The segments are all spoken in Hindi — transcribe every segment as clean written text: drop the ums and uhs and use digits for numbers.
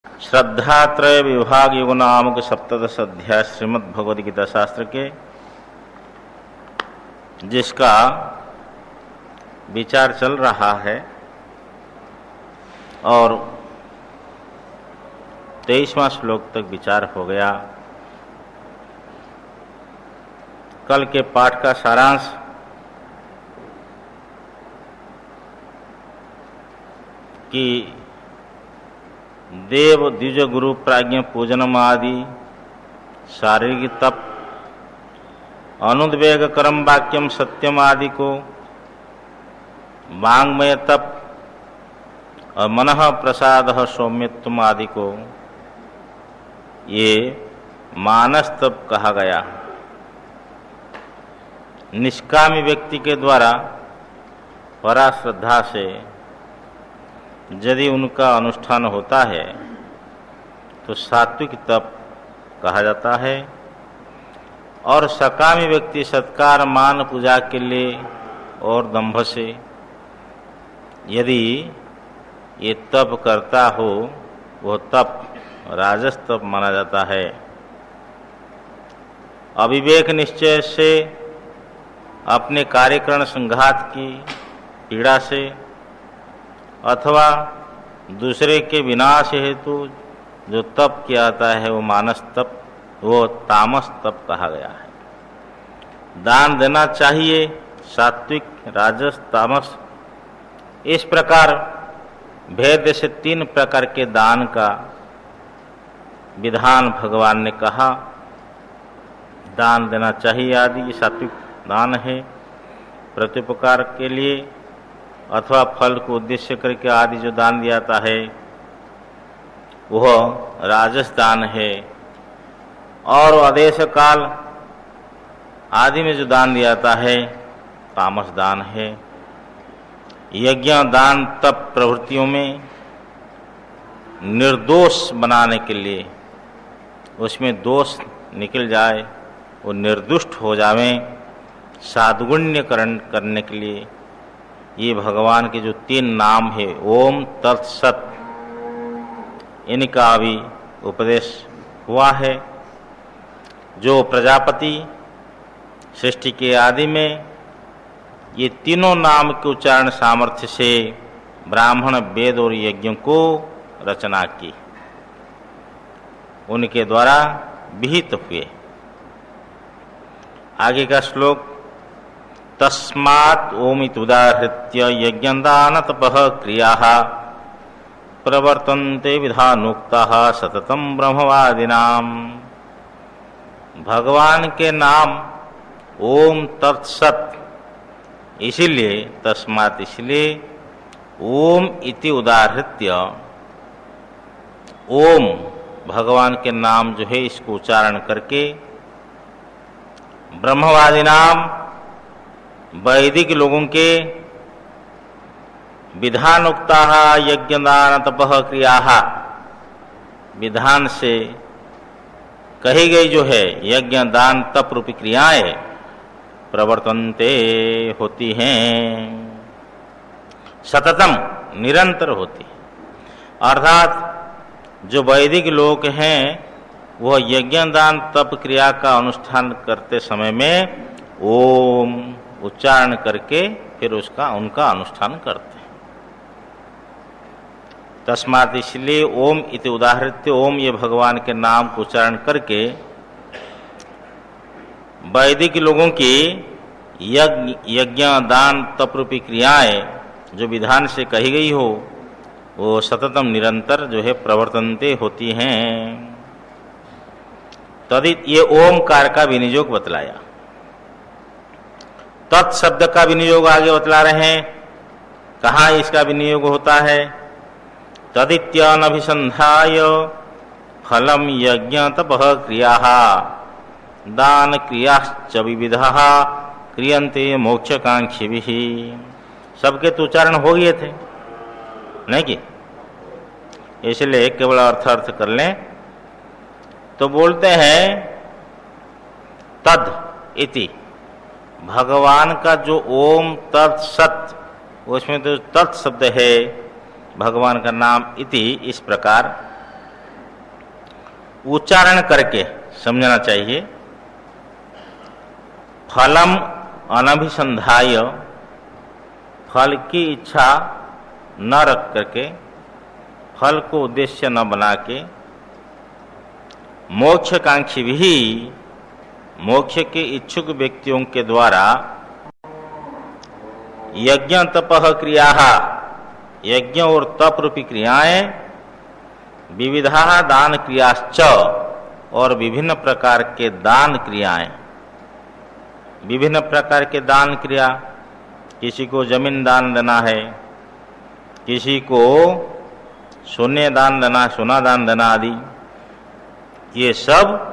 श्रद्धात्रय विभाग युग नामक सप्तदश अध्याय श्रीमद् भगवद गीता शास्त्र के जिसका विचार चल रहा है और 23वां श्लोक तक विचार हो गया। कल के पाठ का सारांश कि देव द्विज गुरु प्राज्ञ पूजनम आदि शारीरिक तप, अनुद्वेग कर्म वाक्यम सत्यम आदि को, वांग्मय तप और मनः प्रसाद सौम्यत्व आदि को ये मानस तप कहा गया। निष्कामी व्यक्ति के द्वारा परा श्रद्धा से यदि उनका अनुष्ठान होता है तो सात्विक तप कहा जाता है, और सकामी व्यक्ति सत्कार मान पूजा के लिए और दंभ से यदि ये तप करता हो वह तप राजस तप माना जाता है। अविवेक निश्चय से अपने कार्यकरण संघात की पीड़ा से अथवा दूसरे के विनाश हेतु जो तप किया जाता है वो मानस तप, वो तामस तप कहा गया है। दान देना चाहिए, सात्विक राजस तामस, इस प्रकार भेद से 3 प्रकार के दान का विधान भगवान ने कहा। दान देना चाहिए आदि ये सात्विक दान है प्रत्युपकार के लिए, अथवा फल को उद्देश्य करके आदि जो दान दिया जाता है वह राजस दान है, और आदेश काल आदि में जो दान दिया जाता है तामस दान है। यज्ञ दान तप प्रवृत्तियों में निर्दोष बनाने के लिए, उसमें दोष निकल जाए, वो निर्दुष्ट हो जावे, साधुगुण्यकरण करने के लिए ये भगवान के जो 3 नाम है ओम तत्सत, इनका भी उपदेश हुआ है। जो प्रजापति सृष्टि के आदि में ये तीनों नाम के उच्चारण सामर्थ्य से ब्राह्मण वेद और यज्ञों को रचना की, उनके द्वारा विहित हुए। आगे का श्लोक तस्मात् ओमिति उदाहृत्य यज्ञदान तपः क्रियाः प्रवर्तन्ते विधानोक्ताः सततं ब्रह्मवादिनाम्। भगवान के नाम ओम तत्सत, इसीलिए तस्मात् इसलिए ओम इति उदाहृत्य, ओम भगवान के नाम जो है इसको उच्चारण करके ब्रह्मवादी नाम वैदिक लोगों के विधानोक्ता यज्ञदान तपः क्रियाः, विधान से कही गई जो है यज्ञ दान तप रूपी क्रियाएं प्रवर्तन्ते होती हैं, सततम निरंतर होती, अर्थात जो वैदिक लोग हैं वह यज्ञ दान तप क्रिया का अनुष्ठान करते समय में ओम उच्चारण करके फिर उनका अनुष्ठान करते हैं। तस्मात् इसलिए ओम इति उदाहृत्य, ओम ये भगवान के नाम को उच्चारण करके वैदिक लोगों की यज्ञ दान तप रूपी क्रियाएं जो विधान से कही गई हो वो सततम निरंतर जो है प्रवर्तनते होती हैं। तदित ये ओमकार का विनियोग बतलाया। तत् शब्द का विनियोग आगे बतला रहे हैं, कहाँ इसका विनियोग होता है। तदित्यनभिसंधाय फलम यज्ञ तपः क्रियाः दान क्रियाश्च विविधाः क्रियन्ते मोक्षकांक्षिभिः। सबके तो उच्चारण हो गए थे नहीं कि, इसलिए केवल अर्थ कर लें तो बोलते हैं तद इति, भगवान का जो ओम तत्सत उसमें तो तत् शब्द है भगवान का नाम इति, इस प्रकार उच्चारण करके समझना चाहिए। फलम अनभिसंधाय, फल की इच्छा न रख करके, फल को उद्देश्य न बना के, मोक्षकांक्षी भी, मोक्ष के इच्छुक व्यक्तियों के द्वारा यज्ञ तपः क्रिया, यज्ञ और तप रूपी क्रियाएं, विविधा दान क्रियाश्च, और विभिन्न प्रकार के दान क्रियाएं, विभिन्न प्रकार के दान क्रिया, किसी को जमीन दान देना है, किसी को सोने दान देना, सोना दान देना आदि, ये सब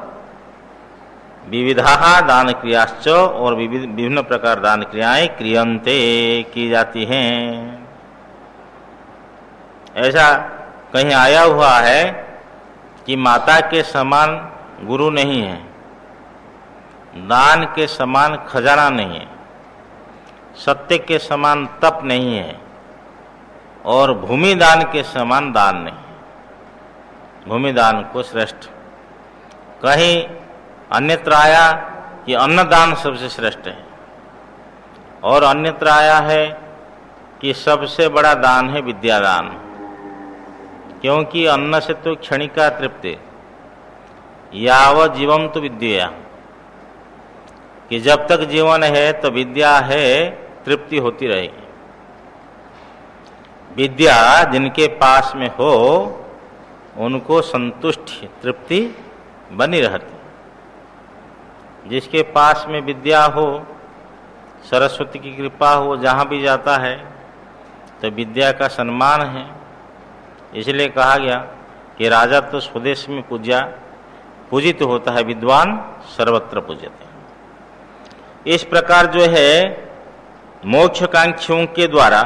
विविधा दान क्रियाश्च, और विभिन्न प्रकार दान क्रियाएं क्रियन्ते, की जाती हैं। ऐसा कहीं आया हुआ है कि माता के समान गुरु नहीं है, दान के समान खजाना नहीं है, सत्य के समान तप नहीं है, और भूमि दान के समान दान नहीं है। भूमि दान को श्रेष्ठ, कहीं अन्यत्र आया कि अन्नदान सबसे श्रेष्ठ है, और अन्यत्र आया है कि सबसे बड़ा दान है विद्यादान, क्योंकि अन्न से तो क्षणिका तृप्ति, यावत जीवन तो विद्या, कि जब तक जीवन है तो विद्या है, तृप्ति होती रहेगी। विद्या जिनके पास में हो उनको संतुष्टि, तृप्ति बनी रहती। जिसके पास में विद्या हो, सरस्वती की कृपा हो, जहाँ भी जाता है तो विद्या का सम्मान है। इसलिए कहा गया कि राजा तो स्वदेश में पूजित होता है, विद्वान सर्वत्र पूज्यते। इस प्रकार जो है मोक्षकांक्षियों के द्वारा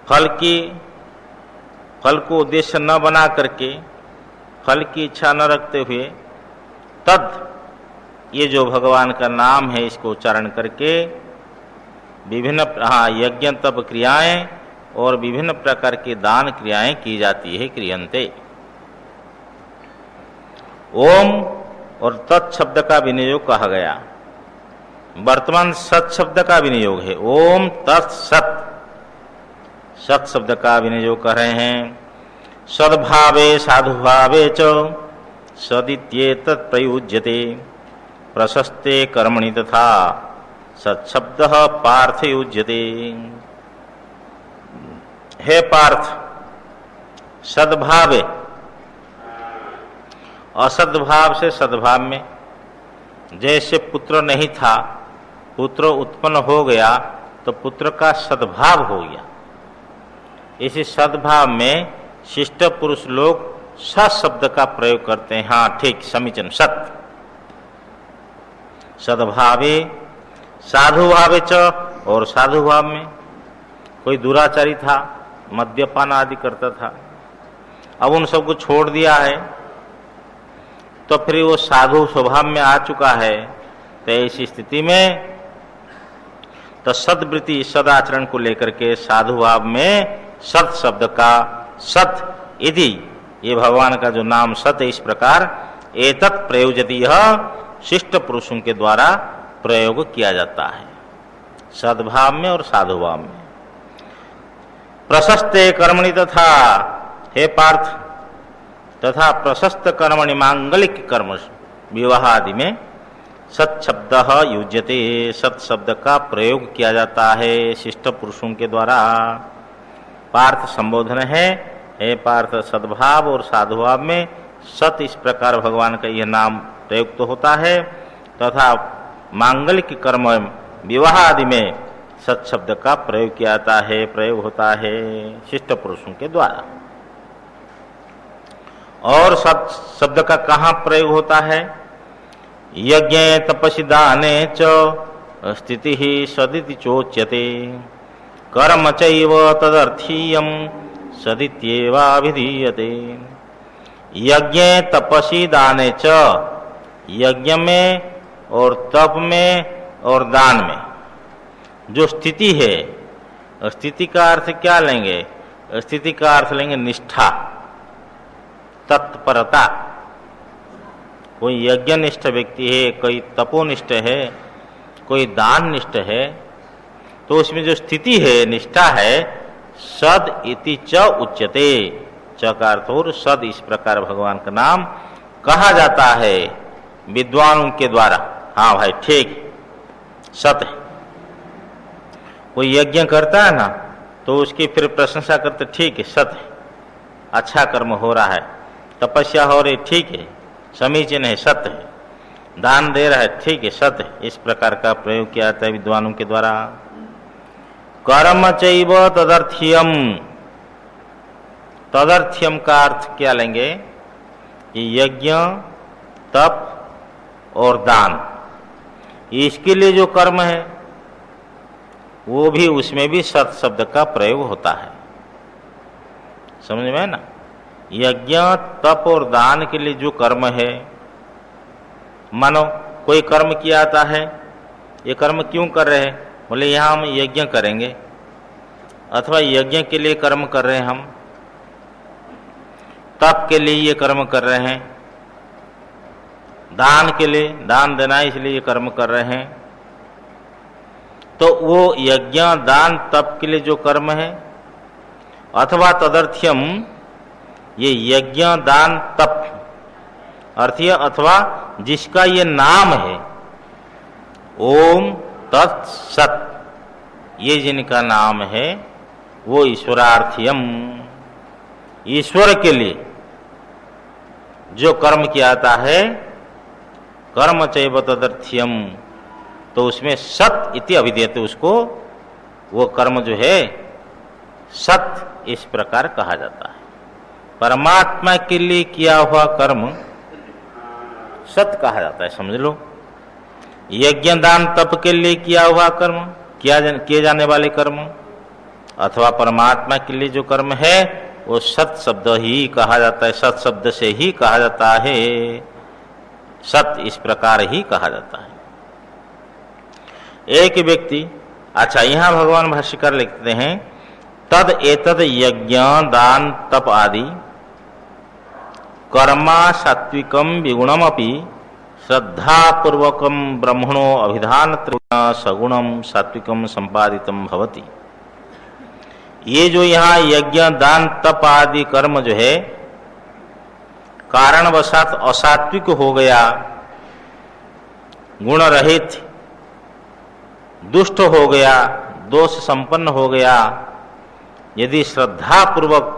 फल को उद्देश्य न बना करके, फल की इच्छा न रखते हुए, ये जो भगवान का नाम है इसको उच्चारण करके विभिन्न यज्ञ तप क्रियाएं और विभिन्न प्रकार की दान क्रियाएं की जाती है, क्रियन्ते। ओम और तत् शब्द का विनियोग कहा गया, वर्तमान सत शब्द का विनियोग है। ओम तत्सत, सत शब्द का विनियोग कर रहे हैं। सद्भावे साधुभावे च सदित्येतत् प्रयुज्यते, प्रशस्ते कर्मणि तथा सत्शब्द पार्थ युज्यते। हे पार्थ, सद्भावे, असद्भाव से सद्भाव में, जैसे पुत्र नहीं था, पुत्र उत्पन्न हो गया तो पुत्र का सद्भाव हो गया। इसी सद्भाव में शिष्ट पुरुष लोग सत शब्द का प्रयोग करते हैं। हाँ ठीक, समीचीन, सत। सद्भावे साधुभावे च, और साधुभाव में कोई दुराचारी था, मद्यपान आदि करता था, अब उन सबको छोड़ दिया है तो फिर वो साधु स्वभाव में आ चुका है। तो ऐसी स्थिति में तो सद्वृत्ति, सदाचरण को लेकर के साधुभाव में सत शब्द का, सत यदि ये भगवान का जो नाम सत है, इस प्रकार एतत् प्रयोजति, यह शिष्ट पुरुषों के द्वारा प्रयोग किया जाता है, सद्भाव में और साधुभाव में। प्रशस्ते कर्मणि तथा, हे पार्थ, तथा प्रशस्त कर्मणि, मांगलिक कर्म विवाह आदि में सत शब्द युज्यते, सत शब्द का प्रयोग किया जाता है शिष्ट पुरुषों के द्वारा। पार्थ संबोधन है, हे पार्थ, सद्भाव और साधुभाव में सत, इस प्रकार भगवान का यह नाम प्रयुक्त होता है, तथा मांगलिक कर्म विवाह आदि में सत शब्द का प्रयोग किया जाता है, प्रयोग होता है शिष्ट पुरुषों के द्वारा। और सत शब्द का कहाँ प्रयोग होता है? यज्ञ तपसि दाने च स्थिति ही सदिति चोच्यते, कर्म चैव तदर्थीयम सदित्येवाभिधीयते। यज्ञ तपसि दाने च, यज्ञ में और तप में और दान में जो स्थिति है, स्थिति का अर्थ क्या लेंगे? स्थिति का अर्थ लेंगे निष्ठा, तत्व। तत्परता, कोई यज्ञनिष्ठ व्यक्ति है, कोई तपोनिष्ठ है, कोई दान निष्ठ है, तो उसमें जो स्थिति है, निष्ठा है, सद इति च उच्यते, च का अर्थ और सद, इस प्रकार भगवान का नाम कहा जाता है विद्वानों के द्वारा। हाँ भाई ठीक, सत है। कोई यज्ञ करता है ना, तो उसकी फिर प्रशंसा करते, ठीक है सत है, अच्छा कर्म हो रहा है, तपस्या हो रही, ठीक है, समीचीन है, सत्य है, दान दे रहा है, ठीक है, सत्य है। इस प्रकार का प्रयोग किया जाता है विद्वानों के द्वारा। कर्म चैव तदर्थ्यम, तदर्थ्यम का अर्थ क्या लेंगे कि यज्ञ, तप और दान, इसके लिए जो कर्म है वो भी, उसमें भी सत शब्द का प्रयोग होता है। समझ में ना? यज्ञ, तप और दान के लिए जो कर्म है, मानो कोई कर्म किया जाता है, ये कर्म क्यों कर रहे हैं? बोले यहाँ हम यज्ञ करेंगे, अथवा यज्ञ के लिए कर्म कर रहे हैं, हम तप के लिए ये कर्म कर रहे हैं, दान के लिए, दान देना इसलिए ये कर्म कर रहे हैं। तो वो यज्ञ, दान, तप के लिए जो कर्म है, अथवा तदर्थ्यम, ये यज्ञ, दान, तप अर्थ, अथवा जिसका ये नाम है ओम तत्सत, ये जिनका नाम है वो ईश्वरार्थ्यम, ईश्वर के लिए जो कर्म किया जाता है, कर्म चैव तदर्थ्यम, तो उसमें सत इति अभिधीयते, उसको वो कर्म जो है सत इस प्रकार कहा जाता है। परमात्मा के लिए किया हुआ कर्म सत कहा जाता है, समझ लो। यज्ञ, दान, तप के लिए किया हुआ कर्म, किए जाने वाले कर्म, अथवा परमात्मा के लिए जो कर्म है वो सत शब्द ही कहा जाता है, सत शब्द से ही कहा जाता है, सत इस प्रकार ही कहा जाता है। एक व्यक्ति, अच्छा यहाँ भगवान भाष्यकार लिखते हैं, तद एतद यज्ञ, दान, तप आदि कर्मा सात्विकम विगुणमपि श्रद्धापूर्वकम ब्रह्मणो अभिधान सगुणम सात्विकम संपादितम भवति। ये जो यहाँ यज्ञ, दान, तप आदि कर्म जो है कारणवशात असात्विक हो गया, गुण रहित, दुष्ट हो गया, दोष संपन्न हो गया, यदि श्रद्धा पूर्वक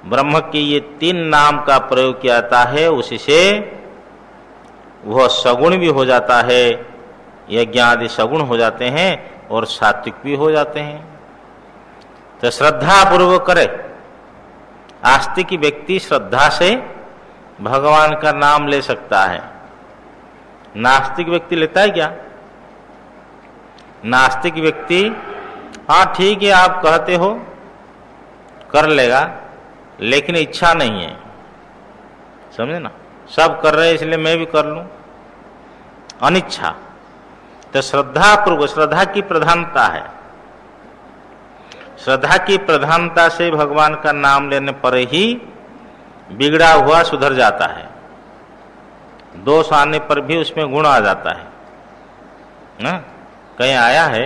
ब्रह्म के ये 3 नाम का प्रयोग किया जाता है, उसी से वह सगुण भी हो जाता है, यज्ञ आदि सगुण हो जाते हैं और सात्विक भी हो जाते हैं। तो श्रद्धा पूर्वक करे, आस्तिक व्यक्ति श्रद्धा से भगवान का नाम ले सकता है, नास्तिक व्यक्ति लेता है क्या? नास्तिक व्यक्ति हाँ ठीक है आप कहते हो कर लेगा, लेकिन इच्छा नहीं है, समझे ना, सब कर रहे हैं इसलिए मैं भी कर लूं, अनिच्छा। तो श्रद्धा पूर्वक, श्रद्धा की प्रधानता है, श्रद्धा की प्रधानता से भगवान का नाम लेने पर ही बिगड़ा हुआ सुधर जाता है, दोष आने पर भी उसमें गुण आ जाता है ना। कहीं आया है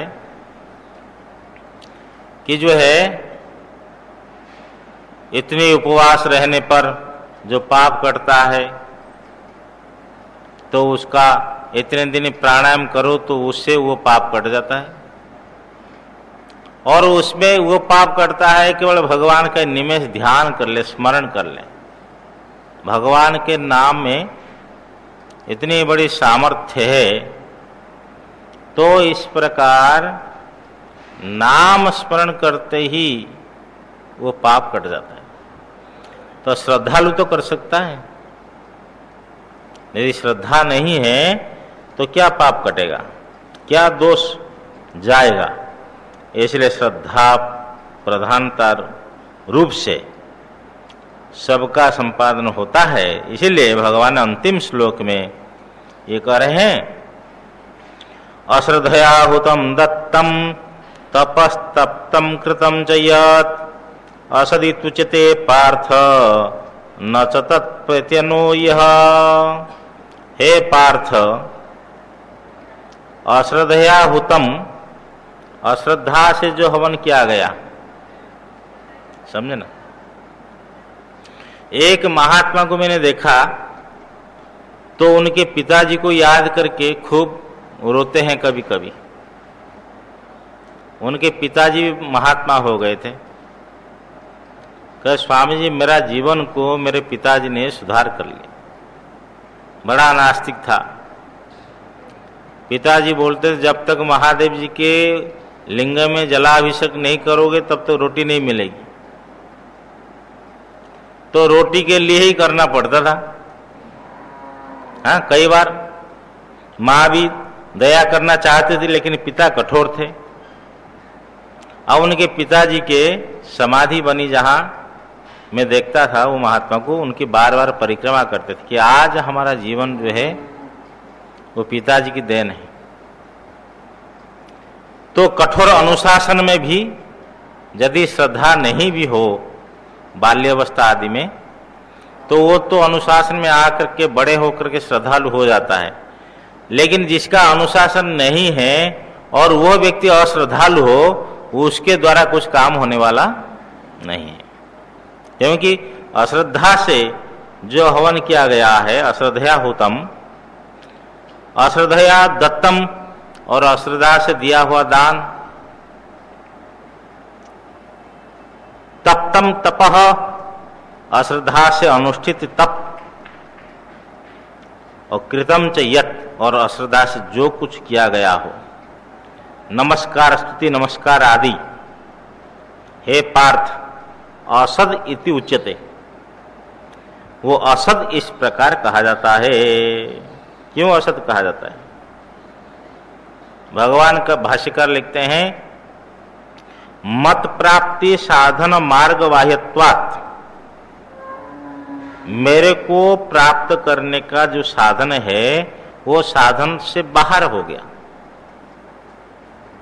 कि जो है इतने उपवास रहने पर जो पाप कटता है, तो उसका इतने दिन प्राणायाम करो तो उससे वो पाप कट जाता है, और उसमें वो पाप कटता है केवल भगवान का निमेष ध्यान कर ले, स्मरण कर ले। भगवान के नाम में इतनी बड़ी सामर्थ्य है, तो इस प्रकार नाम स्मरण करते ही वो पाप कट जाता है। तो श्रद्धालु तो कर सकता है, यदि श्रद्धा नहीं है तो क्या पाप कटेगा, क्या दोष जाएगा। इसलिए श्रद्धा प्रधानता रूप से सबका संपादन होता है। इसीलिए भगवान अंतिम श्लोक में ये कह रहे हैं, अश्रद्धया हुतम दत्तम तपस्तप्तम कृतम च यत् असदितुच्यते पार्थ न च तत्प्रत्यनो यह। हे पार्थ, अश्रद्धया हुतम, अश्रद्धा से जो हवन किया गया, समझे ना। एक महात्मा को मैंने देखा तो उनके पिताजी को याद करके खूब रोते हैं कभी कभी। उनके पिताजी भी महात्मा हो गए थे। कहे स्वामी जी, मेरा जीवन को मेरे पिताजी ने सुधार कर लिया। बड़ा नास्तिक था। पिताजी बोलते थे जब तक महादेव जी के लिंग में जलाभिषेक नहीं करोगे तब तो रोटी नहीं मिलेगी। तो रोटी के लिए ही करना पड़ता था। हाँ, कई बार माँ भी दया करना चाहते थे लेकिन पिता कठोर थे। अब उनके पिताजी के समाधि बनी जहाँ मैं देखता था, वो महात्मा को उनकी बार बार परिक्रमा करते थे कि आज हमारा जीवन जो है वो पिताजी की देन है। तो कठोर अनुशासन में भी यदि श्रद्धा नहीं भी हो बाल्यावस्था आदि में, तो वो तो अनुशासन में आकर के बड़े होकर के श्रद्धालु हो जाता है। लेकिन जिसका अनुशासन नहीं है और वो व्यक्ति अश्रद्धालु हो, उसके द्वारा कुछ काम होने वाला नहीं है। क्योंकि अश्रद्धा से जो हवन किया गया है, अश्रद्धया हुतम, अश्रद्धया दत्तम, और अश्रद्धा से दिया हुआ दान, तप्तम तपः, अश्रद्धा से अनुष्ठित तप, और कृतम च यत्, और अश्रद्धा से जो कुछ किया गया हो, नमस्कार, स्तुति, नमस्कार आदि। हे पार्थ, असद इति उच्यते, वो असद इस प्रकार कहा जाता है। क्यों असद कहा जाता है? भगवान का भाष्यकार लिखते हैं, मत प्राप्ति साधन मार्ग बाह्यत्वात्, मेरे को प्राप्त करने का जो साधन है वो साधन से बाहर हो गया।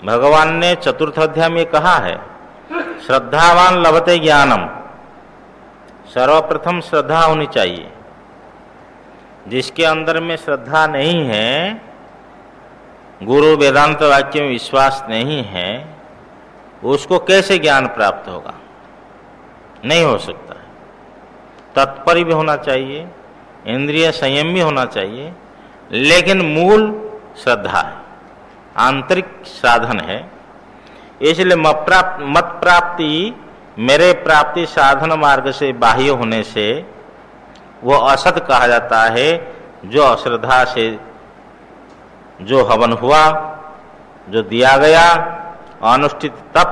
भगवान ने चतुर्थ अध्याय में कहा है, श्रद्धावान लभते ज्ञानम, सर्वप्रथम श्रद्धा होनी चाहिए। जिसके अंदर में श्रद्धा नहीं है, गुरु वेदांत वाक्य में विश्वास नहीं है, उसको कैसे ज्ञान प्राप्त होगा? नहीं हो सकता है। तत्पर भी होना चाहिए, इंद्रिय संयम भी होना चाहिए, लेकिन मूल श्रद्धा है, आंतरिक साधन है। इसलिए मत प्राप्ति, मेरे प्राप्ति साधन मार्ग से बाह्य होने से वो असत कहा जाता है। जो अश्रद्धा से जो हवन हुआ, जो दिया गया, अनुष्ठित तप,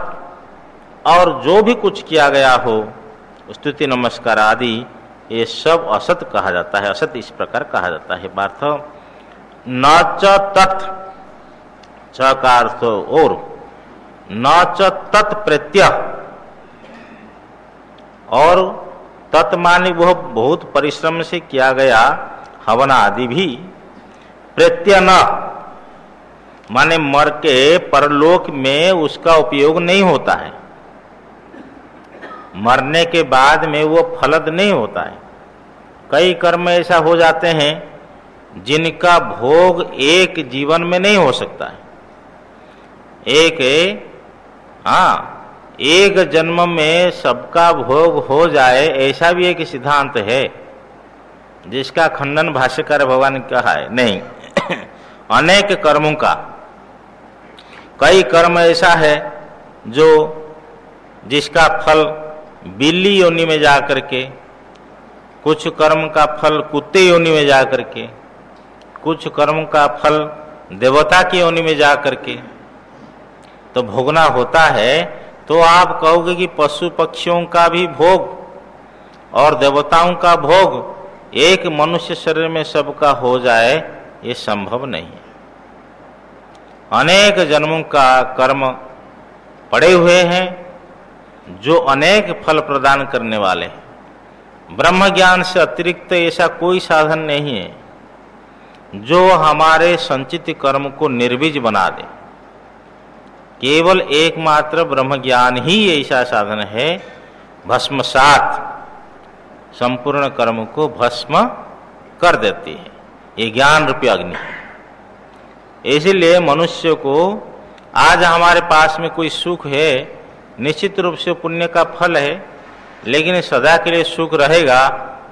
और जो भी कुछ किया गया हो, स्तुति नमस्कार आदि, ये सब असत कहा जाता है। असत इस प्रकार कहा जाता है। पार्थ, न च तत्, च का अर्थ और, न च तत् प्रत्यय, और तत् माने वह बहुत परिश्रम से किया गया हवन आदि भी, प्रत्यय न माने मर के परलोक में उसका उपयोग नहीं होता है। मरने के बाद में वो फलद नहीं होता है। कई कर्म ऐसा हो जाते हैं जिनका भोग एक जीवन में नहीं हो सकता है। एक जन्म में सबका भोग हो जाए, ऐसा भी एक सिद्धांत है जिसका खंडन भाष्यकार भगवान ने कहा है नहीं। अनेक कर्मों का, कई कर्म ऐसा है जो जिसका फल बिल्ली योनि में जा करके, कुछ कर्म का फल कुत्ते योनि में जा करके, कुछ कर्म का फल देवता की योनि में जा करके तो भोगना होता है। तो आप कहोगे कि पशु पक्षियों का भी भोग और देवताओं का भोग एक मनुष्य शरीर में सबका हो जाए, ये संभव नहीं है। अनेक जन्मों का कर्म पड़े हुए हैं जो अनेक फल प्रदान करने वाले हैं। ब्रह्म ज्ञान से अतिरिक्त ऐसा कोई साधन नहीं है जो हमारे संचित कर्म को निर्बीज बना दे। केवल एकमात्र ब्रह्म ज्ञान ही ऐसा साधन है, भस्मसात संपूर्ण कर्म को भस्म कर देती है। ये ज्ञान रूपी अग्नि है। इसीलिए मनुष्य को आज हमारे पास में कोई सुख है, निश्चित रूप से पुण्य का फल है, लेकिन सदा के लिए सुख रहेगा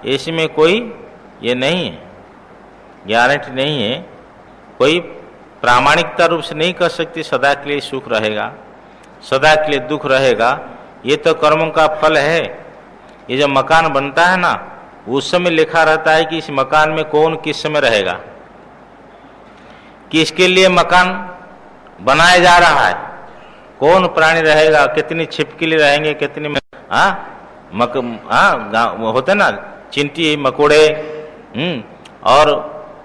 इसमें कोई ये नहीं है, गारंटी नहीं है। कोई प्रामाणिकता रूप से नहीं कर सकती सदा के लिए सुख रहेगा, सदा के लिए दुख रहेगा। ये तो कर्मों का फल है। ये जो मकान बनता है ना, उस समय लिखा रहता है कि इस मकान में कौन किस समय रहेगा, किसके लिए मकान बनाया जा रहा है, कौन प्राणी रहेगा, कितनी छिपकली रहेंगे, कितनी होते ना चिंटी मकोड़े, और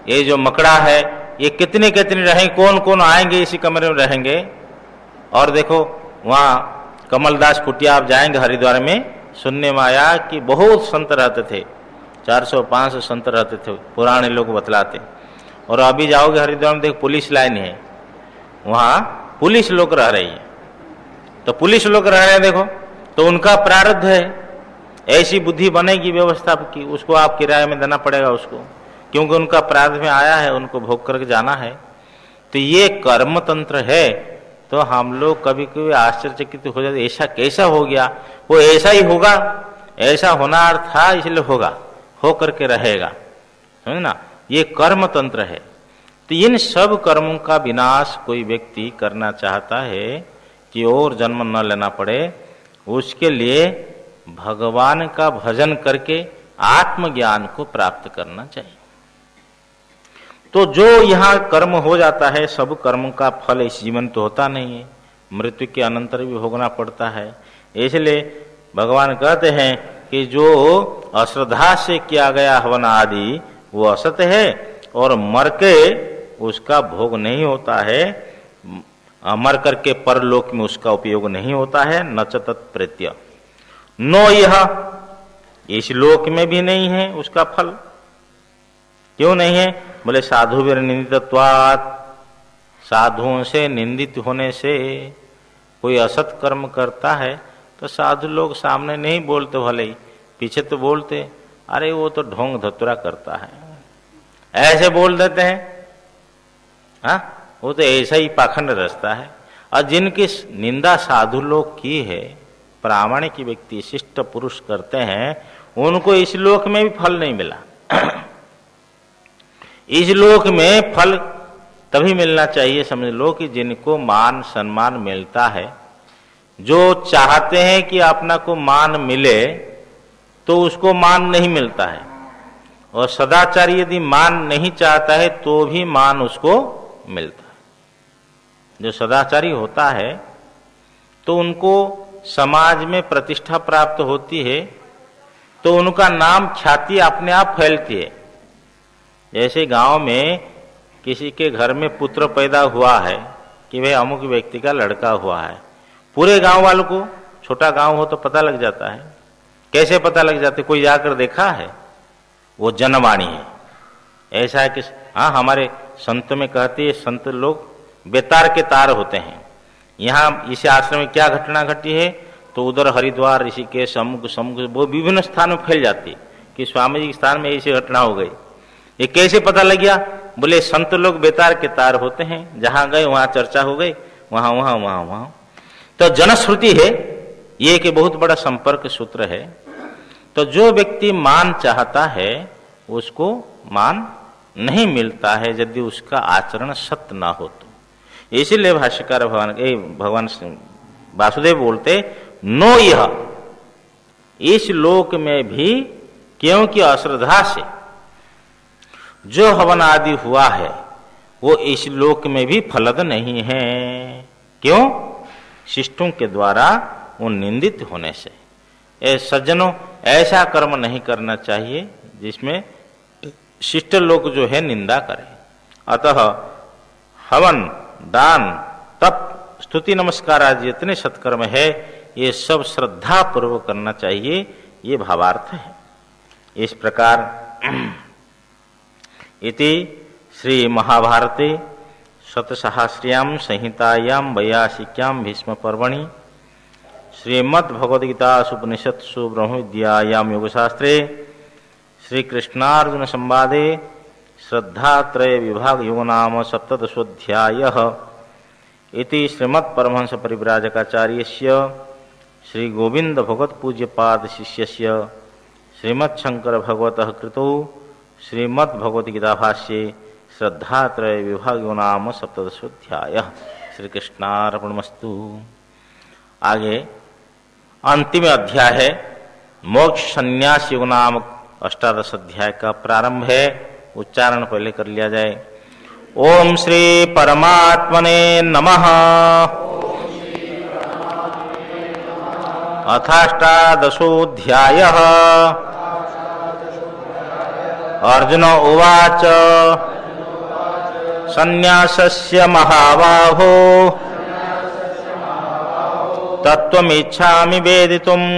ये जो मकड़ा है, ये कितने कितने रहेंगे, कौन कौन आएंगे इसी कमरे में रहेंगे। और देखो वहाँ कमलदास कुटिया आप जाएंगे हरिद्वार में, सुनने में आया कि बहुत संत रहते थे, 400-500 संत रहते थे, पुराने लोग बतलाते। और अभी जाओगे हरिद्वार में, देख पुलिस लाइन है, वहाँ पुलिस लोग रह रही है। तो पुलिस लोग रह रहे हैं, देखो तो उनका प्रारब्ध है, ऐसी बुद्धि बनेगी व्यवस्था की, उसको आप किराए में देना पड़ेगा उसको, क्योंकि उनका प्रारब्ध में आया है, उनको भोग करके जाना है। तो ये कर्म तंत्र है। तो हम लोग कभी कभी आश्चर्यचकित हो जाते, ऐसा कैसा हो गया, वो ऐसा ही होगा, ऐसा होना था इसलिए होगा, हो करके रहेगा, समझ ना। ये कर्म तंत्र है। तो इन सब कर्मों का विनाश कोई व्यक्ति करना चाहता है कि और जन्म न लेना पड़े, उसके लिए भगवान का भजन करके आत्मज्ञान को प्राप्त करना चाहिए। तो जो यहाँ कर्म हो जाता है, सब कर्म का फल इस जीवन तो होता नहीं है, मृत्यु के अनंतर भी भोगना पड़ता है। इसलिए भगवान कहते हैं कि जो अश्रद्धा से किया गया हवन आदि वो असत है, और मर के उसका भोग नहीं होता है, मर करके परलोक में उसका उपयोग नहीं होता है। न च तत्प्रेत्य नो, यह इस लोक में भी नहीं है उसका फल। क्यों नहीं है? बोले साधु वीर निंदितत्वात्, साधुओं से निंदित होने से। कोई असत कर्म करता है तो साधु लोग सामने नहीं बोलते, भले ही पीछे तो बोलते, अरे वो तो ढोंग धतुरा करता है, ऐसे बोल देते हैं। हाँ, वो तो ऐसा ही पाखंड रचता है। और जिनकी निंदा साधु लोग की है, प्रामाणिक व्यक्ति शिष्ट पुरुष करते हैं, उनको इस लोक में भी फल नहीं मिला। इस लोक में फल तभी मिलना चाहिए, समझ लो, कि जिनको मान सम्मान मिलता है, जो चाहते हैं कि अपना को मान मिले, तो उसको मान नहीं मिलता है। और सदाचारी यदि मान नहीं चाहता है तो भी मान उसको मिलता है। जो सदाचारी होता है तो उनको समाज में प्रतिष्ठा प्राप्त होती है, तो उनका नाम ख्याति अपने आप फैलती है। जैसे गांव में किसी के घर में पुत्र पैदा हुआ है कि भाई अमुक व्यक्ति का लड़का हुआ है, पूरे गांव वालों को, छोटा गांव हो तो पता लग जाता है। कैसे पता लग जाता है? कोई जाकर देखा है? वो जनवाणी है। ऐसा है कि हाँ, हमारे संत में कहते हैं, संत लोग बेतार के तार होते हैं। यहाँ इस आश्रम में क्या घटना घटी है तो उधर हरिद्वार, ऋषिकेश, समुख वो विभिन्न स्थान में फैल जाती कि स्वामी जी के स्थान में ऐसी घटना हो गई। ये कैसे पता लग गया? बोले संत लोग बेतार के तार होते हैं, जहां गए वहां चर्चा हो गई, वहां वहां वहां वहां। तो जनश्रुति है ये, कि बहुत बड़ा संपर्क सूत्र है। तो जो व्यक्ति मान चाहता है उसको मान नहीं मिलता है यदि उसका आचरण सत्य ना हो तो। इसीलिए भाष्यकार भगवान वासुदेव बोलते, नो यह इस लोक में भी, क्योंकि अश्रद्धा से जो हवन आदि हुआ है वो इस लोक में भी फलद नहीं है। क्यों? शिष्टों के द्वारा वो निंदित होने से। सज्जनों, ऐसा कर्म नहीं करना चाहिए जिसमें शिष्ट लोग जो है निंदा करें। अतः हवन, दान, तप, स्तुति, नमस्कार आदि जितने सत्कर्म है ये सब श्रद्धा पूर्वक करना चाहिए, ये भावार्थ है। इस प्रकार इति श्री महाभारते शतसहस्र्यां संहितायां 82 भीष्म पर्वणि श्रीमद्भगवद्गीतासु उपनिषत्सु ब्रह्मविद्यायां योगशास्त्रे श्री कृष्णार्जुन संवादे श्रद्धात्रय विभाग योग नाम सप्तदशोऽध्यायः इति श्रीमत्परमहंस परिव्राजकाचार्यस्य श्री गोविंद भगवत पूज्यपाद शिष्यस्य श्रीमच्छंकर भगवतः कृतौ श्रीमद्भगवद्गीता भाष्ये श्रद्धात्रय विभाग योग नाम सप्तदशोऽध्यायः। श्री कृष्णार्पणमस्तु। आगे अंतिम अध्याय है मोक्ष संन्यास योग नामक अष्टादश अध्याय का प्रारंभ है। उच्चारण पहले कर लिया जाए। ओम श्री परमात्मने नमः। अथाष्टादशोऽध्यायः। अर्जुन उवाच संन्यासस्य महाबाहो तत्त्वमिच्छामि वेदितुम्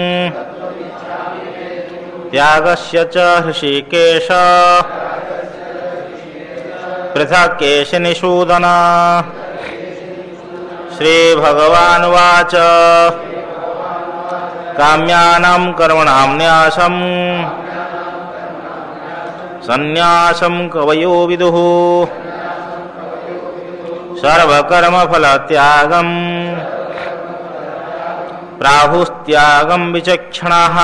त्यागस्य च हृषीकेश पृथक् केशिनिषूदन। श्रीभगवानुवाच काम्यानां कर्मणां न्यासं संन्यासं कवयो विदुः सर्वकर्मफलत्यागं प्राहुस्त्यागं विचक्षणाः।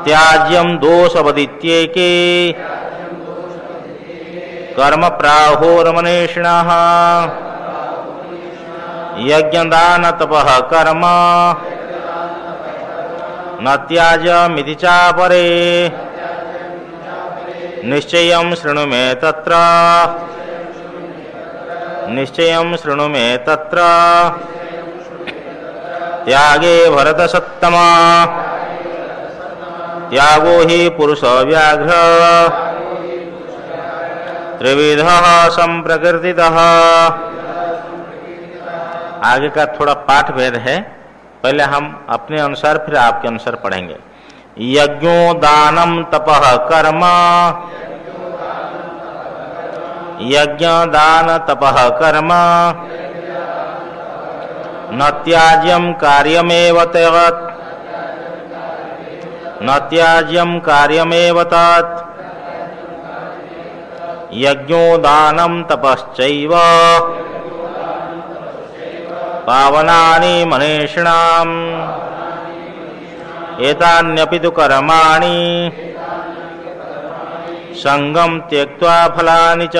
त्याज्यं दोषवदित्येके कर्म प्राहुर्मनीषिणः। यज्ञदानतपः कर्म न त्याज्यमिति चापरे। निश्चयं शृणु मे तत्र निश्चयं शृणु मे तत्र त्यागे भरतसत्तमा। त्यागो हि पुरुष व्याघ्र त्रिविधः संप्रकृतितः। आगे का थोड़ा पाठ भेद है, पहले हम अपने अनुसार फिर आपके अनुसार पढ़ेंगे। यज्ञो दानम तपः कर्म यज्ञ दान तपः कर्म न त्याज्यं कार्यमेव तत् न त्याज्यं कार्यमेव तत्। यज्ञो दानं तपश्चैव पावनानि मनीषिणाम् एतान्यपि तु कर्माणि संगं त्यक्त्वा फलानि च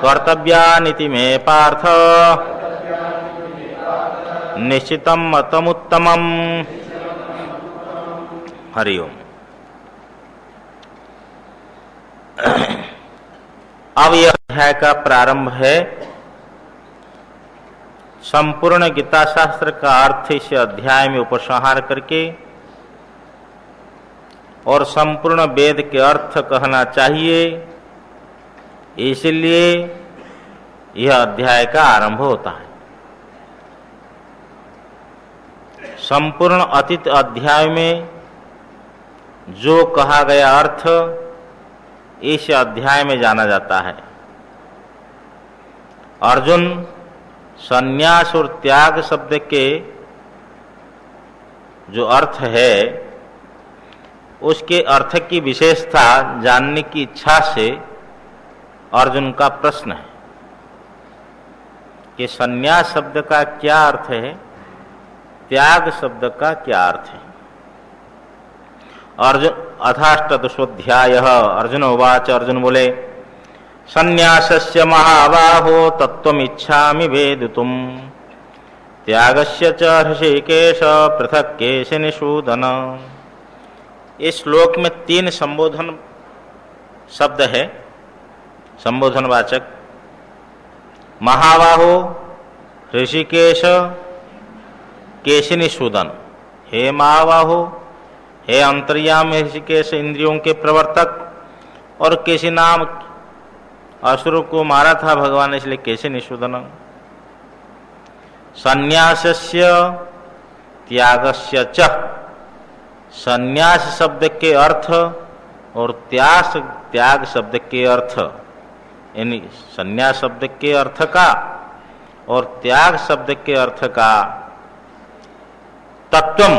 कर्तव्यानिति मे पार्थ निश्चितं मतमुत्तमम्। हरि ओम। अब यह अध्याय का प्रारंभ है। संपूर्ण गीता शास्त्र का अर्थ इस अध्याय में उपसंहार करके और संपूर्ण वेद के अर्थ कहना चाहिए, इसलिए यह अध्याय का आरंभ होता है। संपूर्ण अतीत अध्याय में जो कहा गया अर्थ इस अध्याय में जाना जाता है। अर्जुन संन्यास और त्याग शब्द के जो अर्थ है उसके अर्थ की विशेषता जानने की इच्छा से अर्जुन का प्रश्न है कि संन्यास शब्द का क्या अर्थ है, त्याग शब्द का क्या अर्थ है। अर्जुन अथाष्टादशोऽध्यायः। अर्जुन उवाच। अर्जुन बोले संन्यासस्य महाबाहो तत्त्वमिच्छामि वेदितुम् त्यागस्य च हृषीकेश पृथक् केशिनिषूदन। इस श्लोक में 3 संबोधन शब्द है, संबोधनवाचक। महाबाहो, ऋषिकेश, केशिनिषूदन। हे महाबाहो, हे अंतर्यामी ऋषिकेश इंद्रियों के प्रवर्तक, और केशी नाम असुर को मारा था भगवान ने, इसलिए केशिनिषूदन। संन्यासस्य त्यागस्य च। संन्यास शब्द के अर्थ और त्याग शब्द के अर्थ, यानी संन्यास शब्द के अर्थ का और त्याग शब्द के अर्थ का तत्वम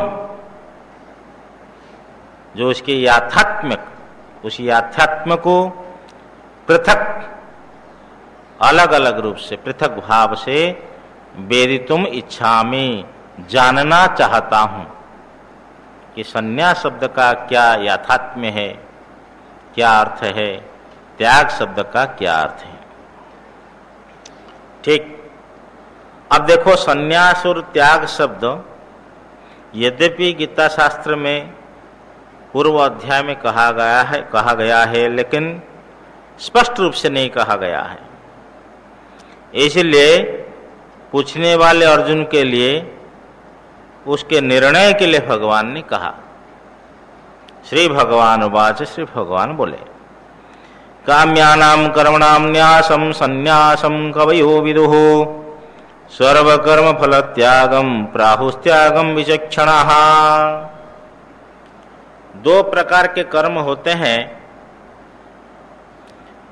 जो उसके याथात्म्य, उस याथात्म्य को पृथक अलग अलग रूप से पृथक भाव से वेदितुम इच्छामि, जानना चाहता हूं कि संन्यास शब्द का क्या याथात्म्य है, क्या अर्थ है, त्याग शब्द का क्या अर्थ है। ठीक। अब देखो, संन्यास और त्याग शब्द यद्यपि गीता शास्त्र में पूर्व अध्याय में कहा गया है, लेकिन स्पष्ट रूप से नहीं कहा गया है। इसलिए पूछने वाले अर्जुन के लिए, उसके निर्णय के लिए भगवान ने कहा। श्री भगवान उवाच, श्री भगवान बोले, काम्यानां कर्मणां न्यासं संन्यासं कवयो विदुः सर्वकर्म फल त्यागम प्राहुस्त्यागम विचक्षणाः। दो प्रकार के कर्म होते हैं,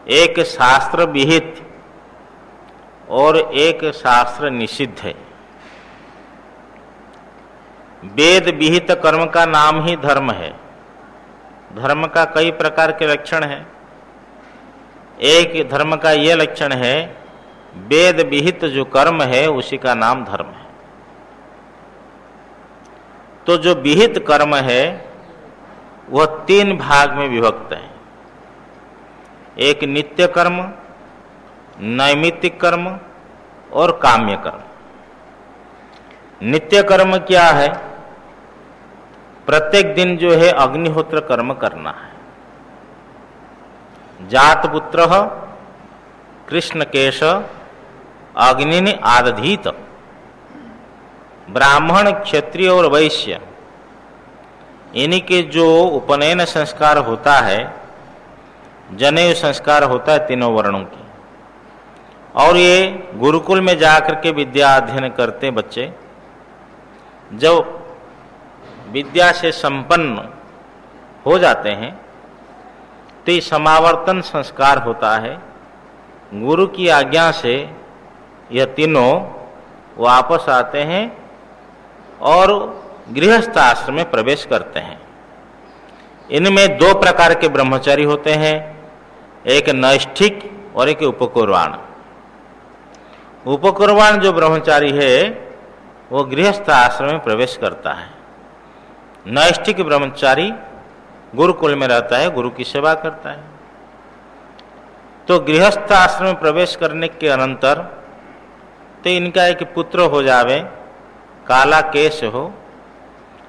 एक शास्त्र विहित और एक शास्त्र निषिद्ध है। वेद विहित कर्म का नाम ही धर्म है। धर्म का कई प्रकार के लक्षण हैं। एक धर्म का यह लक्षण है, वेद विहित जो कर्म है उसी का नाम धर्म है। तो जो विहित कर्म है वह तीन भाग में विभक्त है। एक नित्य कर्म, नैमित्तिक कर्म और काम्य कर्म। नित्य कर्म क्या है? प्रत्येक दिन जो है अग्निहोत्र कर्म करना है। जात पुत्र कृष्ण केश अग्नि आदधीत। ब्राह्मण, क्षत्रिय और वैश्य, इन्हीं के जो उपनयन संस्कार होता है, जनेऊ संस्कार होता है तीनों वर्णों की, और ये गुरुकुल में जाकर के विद्या अध्ययन करते बच्चे, जब विद्या से संपन्न हो जाते हैं तो समावर्तन संस्कार होता है। गुरु की आज्ञा से यह तीनों वापस आते हैं और गृहस्थ आश्रम में प्रवेश करते हैं। इनमें दो प्रकार के ब्रह्मचारी होते हैं, एक नैष्ठिक और एक उपकुर्वाण। उपकुर्वाण जो ब्रह्मचारी है वो गृहस्थ आश्रम में प्रवेश करता है। नैष्ठिक ब्रह्मचारी गुरुकुल में रहता है, गुरु की सेवा करता है। तो गृहस्थ आश्रम में प्रवेश करने के अनंतर तो इनका एक पुत्र हो जावे, काला केश हो।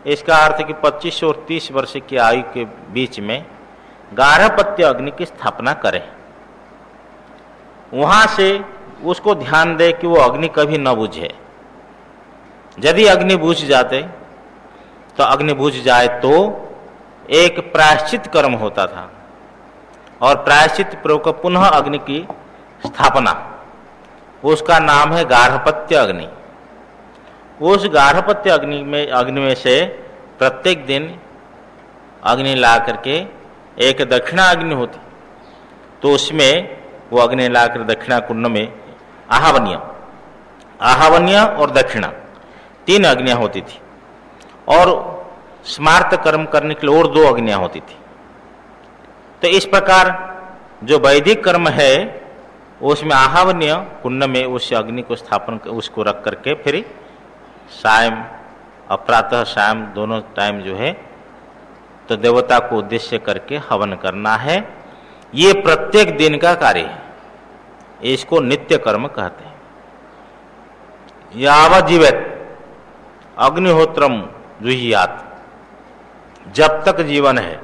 इसका अर्थ है कि 25 और 30 वर्ष की आयु के बीच में गार्हपत्य अग्नि की स्थापना करे। वहां से उसको ध्यान दे कि वो अग्नि कभी न बुझे। यदि अग्नि बुझ जाते तो अग्नि बुझ जाए तो एक प्रायश्चित कर्म होता था, और प्रायश्चित पूर्वक पुनः अग्नि की स्थापना, उसका नाम है गार्हपत्य अग्नि। उस गार्हपत्य अग्नि में से प्रत्येक दिन अग्नि ला करके, एक दक्षिणा अग्नि होती तो उसमें वो अग्नि लाकर दक्षिणा कुंड में आहवन्य और दक्षिणा तीन अग्नियां होती थी, और स्मार्त कर्म करने के लिए और दो अग्नियां होती थी। तो इस प्रकार जो वैदिक कर्म है उसमें आहवन्य कुंड में उस अग्नि को स्थापन, उसको रख करके फिर सायं प्रातः सायं दोनों टाइम जो है तो देवता को उद्देश्य करके हवन करना है। ये प्रत्येक दिन का कार्य है, इसको नित्य कर्म कहते हैं। यावत् जीवेत अग्निहोत्रम जुहियात, जब तक जीवन है।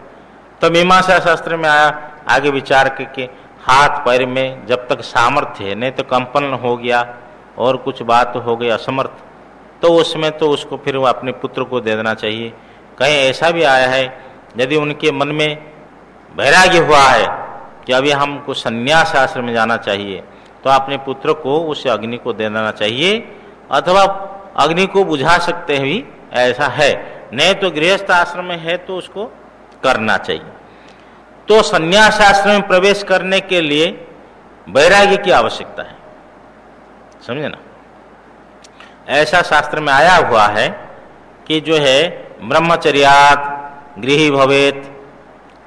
तो मीमांसा शास्त्र में आया आगे विचार करके, हाथ पैर में जब तक सामर्थ्य है, नहीं तो कंपन हो गया और कुछ बात हो गई असमर्थ, तो उसमें तो उसको फिर वो अपने पुत्र को दे देना चाहिए। कहीं ऐसा भी आया है, यदि उनके मन में वैराग्य हुआ है कि अभी हमको संन्यास आश्रम में जाना चाहिए, तो अपने पुत्र को उस अग्नि को दे देना चाहिए, अथवा अग्नि को बुझा सकते हैं भी, ऐसा है। नहीं तो गृहस्थ आश्रम में है तो उसको करना चाहिए। तो संन्यास आश्रम में प्रवेश करने के लिए वैराग्य की आवश्यकता है, समझे ना। ऐसा शास्त्र में आया हुआ है कि जो है ब्रह्मचर्यात् गृही भवेत,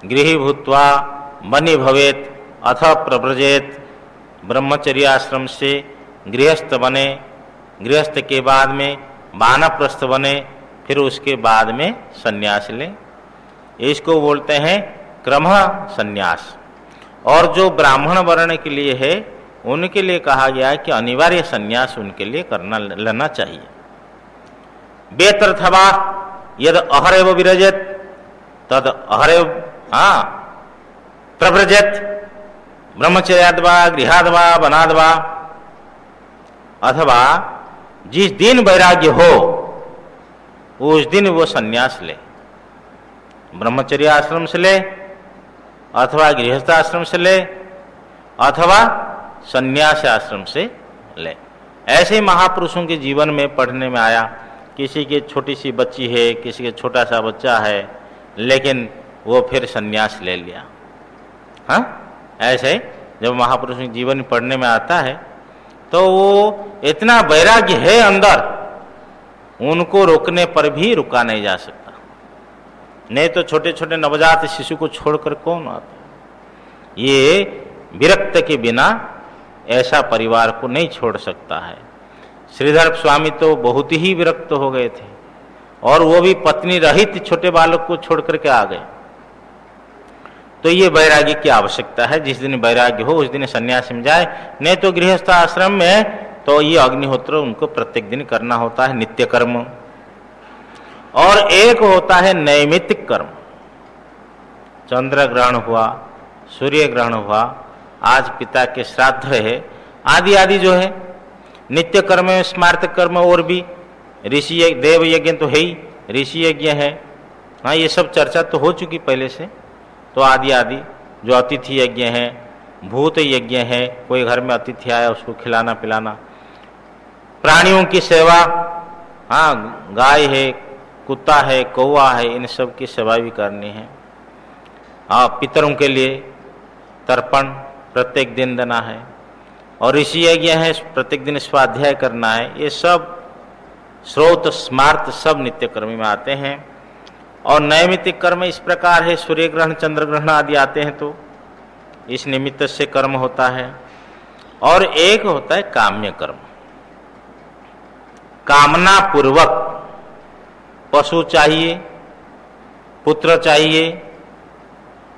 गृही भूत्वा बनी भवेत, अथ प्रव्रजेत, ब्रह्मचर्य आश्रम से गृहस्थ बने, गृहस्थ के बाद में वानप्रस्थ बने, फिर उसके बाद में संन्यास ले। इसको बोलते हैं क्रम संन्यास। और जो ब्राह्मण वर्ण के लिए है उनके लिए कहा गया है कि अनिवार्य संन्यास उनके लिए करना लेना चाहिए। वेतर्थवा यद अहरेव विरजेत तद अहरेव प्रव्रजेत, ब्रह्मचर्याद्वा गृहाद्वा वनाद्वा, अथवा जिस दिन वैराग्य हो उस दिन वो संन्यास ले, ब्रह्मचर्य आश्रम से ले अथवा गृहस्थ आश्रम से ले अथवा संन्यास आश्रम से ले। ऐसे महापुरुषों के जीवन में पढ़ने में आया, किसी की छोटी सी बच्ची है, किसी के छोटा सा बच्चा है, लेकिन वो फिर संन्यास ले लिया। हाँ, ऐसे जब महापुरुषों के जीवन में पढ़ने में आता है तो वो इतना वैराग्य है अंदर, उनको रोकने पर भी रुका नहीं जा सकता। नहीं तो छोटे छोटे नवजात शिशु को छोड़कर कौन आता? ये विरक्त के बिना ऐसा परिवार को नहीं छोड़ सकता है। श्रीधर स्वामी तो बहुत ही विरक्त हो गए थे और वो भी पत्नी रहित छोटे बालक को छोड़ करके आ गए। तो ये वैराग्य की आवश्यकता है। जिस दिन वैराग्य हो उस दिन सन्यास में जाए, नहीं तो गृहस्थ आश्रम में तो ये अग्निहोत्र उनको प्रत्येक दिन करना होता है, नित्य कर्म। और एक होता है नैमित्तिक कर्म। चंद्र ग्रहण हुआ, सूर्य ग्रहण हुआ, आज पिता के श्राद्ध है, आदि आदि जो है नित्य कर्म में स्मार्त कर्म, और भी ऋषि देव यज्ञ तो है ही, ऋषि यज्ञ है। हाँ, ये सब चर्चा तो हो चुकी पहले से। तो आदि आदि जो अतिथि यज्ञ है, भूत यज्ञ है, कोई घर में अतिथि आया उसको खिलाना पिलाना, प्राणियों की सेवा, हाँ गाय है, कुत्ता है, कौवा है, इन सब की सेवा भी करनी है। हाँ, पितरों के लिए तर्पण प्रत्येक दिन देना है, और ऋषि यज्ञ है, प्रत्येक दिन स्वाध्याय करना है। ये सब स्रोत स्मार्त सब नित्य कर्म में आते हैं। और नैमित्तिक कर्म इस प्रकार है, सूर्य ग्रहण चंद्र ग्रहण आदि आते हैं तो इस निमित्त से कर्म होता है। और एक होता है काम्य कर्म। कामना पूर्वक पशु चाहिए, पुत्र चाहिए,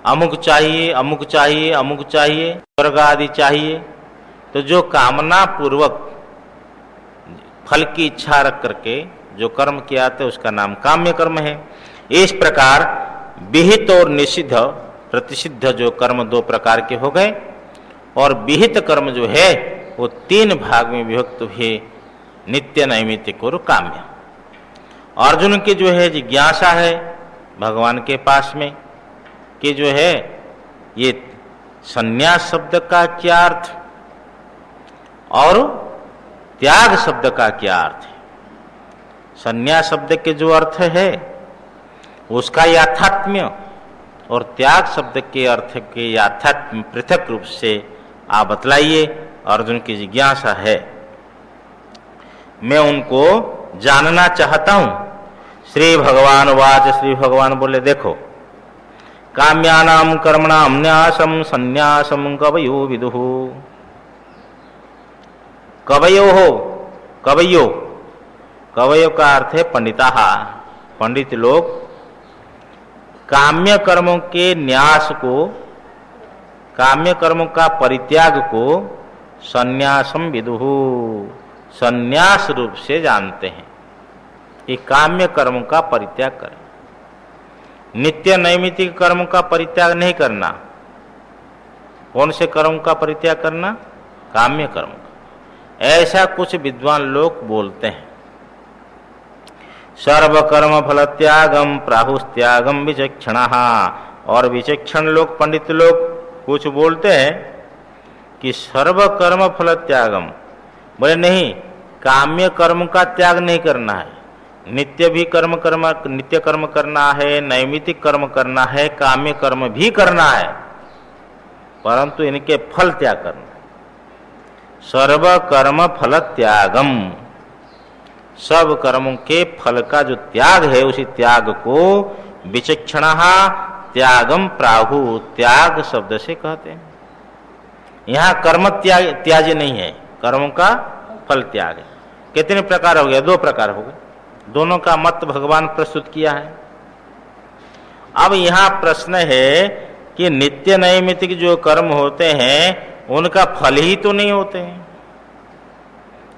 अमुक चाहिए, अमुक चाहिए, अमुक चाहिए, स्वर्ग आदि चाहिए, तो जो कामना पूर्वक फल की इच्छा रख करके जो कर्म किया था उसका नाम काम्य कर्म है। इस प्रकार विहित और निषिद्ध प्रतिषिद्ध जो कर्म दो प्रकार के हो गए, और विहित कर्म जो है वो तीन भाग में विभक्त हुए, नित्य नैमित्तिक और काम्य। अर्जुन की जो है जिज्ञासा है भगवान के पास में कि जो है ये संन्यास शब्द का क्या अर्थ और त्याग शब्द का क्या अर्थ है। संन्यास शब्द के जो अर्थ है उसका याथात्म्य, और त्याग शब्द के अर्थ के याथात्म्य पृथक रूप से आप बतलाइए। अर्जुन की जिज्ञासा है, मैं उनको जानना चाहता हूं। श्री भगवान वाच, श्री भगवान बोले देखो, काम्यानाम कर्मणाम न्यासम संन्यासम कवयो विदुः। कवयो हो, कवयो, कवयो का अर्थ है पंडिता, पंडित लोग काम्य कर्मों के न्यास को, काम्य कर्मों का परित्याग को संन्यासम विदुः, संन्यास रूप से जानते हैं कि काम्य कर्मों का परित्याग करें। नित्य नैमित्तिक कर्म का परित्याग नहीं करना। कौन से कर्म का परित्याग करना? काम्य कर्म का। ऐसा कुछ विद्वान लोग बोलते हैं। सर्वकर्म फल त्यागम प्राहुस्त्यागम विचक्षण, और विचक्षण लोग, पंडित लोग कुछ बोलते हैं कि सर्वकर्म फल त्यागम, बोले नहीं, काम्य कर्म का त्याग नहीं करना है, नित्य भी कर्म नित्य कर्म करना है, नैमित्तिक कर्म करना है, काम्य कर्म भी करना है, परंतु इनके फल त्याग करना। सर्व कर्म फल त्यागम, सब कर्मों के फल का जो त्याग है उसी त्याग को विचक्षण त्यागम प्राहु, त्याग शब्द से कहते हैं। यहाँ कर्म त्याज नहीं है, कर्मों का फल त्याग है। कितने प्रकार हो गया? 2 प्रकार हो गए। दोनों का मत भगवान प्रस्तुत किया है। अब यहाँ प्रश्न है कि नित्य नैमित्तिक जो कर्म होते हैं उनका फल ही तो नहीं होते हैं,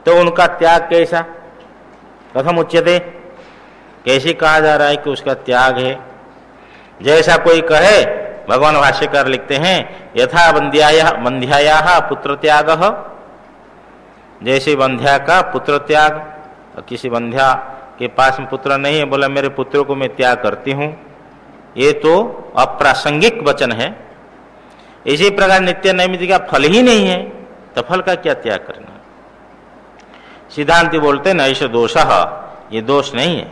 तो उनका त्याग कैसा? कथम उच्यते, कैसे कहा जा रहा है कि उसका त्याग है? जैसा कोई कहे, भगवान भाष्यकार लिखते हैं यथा बंध्याया पुत्र त्याग, जैसे बंध्या का पुत्र त्याग। किसी बंध्या के पास में पुत्र नहीं है, बोला मेरे पुत्रों को मैं त्याग करती हूं, ये तो अप्रासंगिक वचन है। इसी प्रकार नित्य नैमित्तिक का फल ही नहीं है, तो फल का क्या त्याग करना? सिद्धांति बोलते हैं नैष दोषः, ये दोष नहीं है।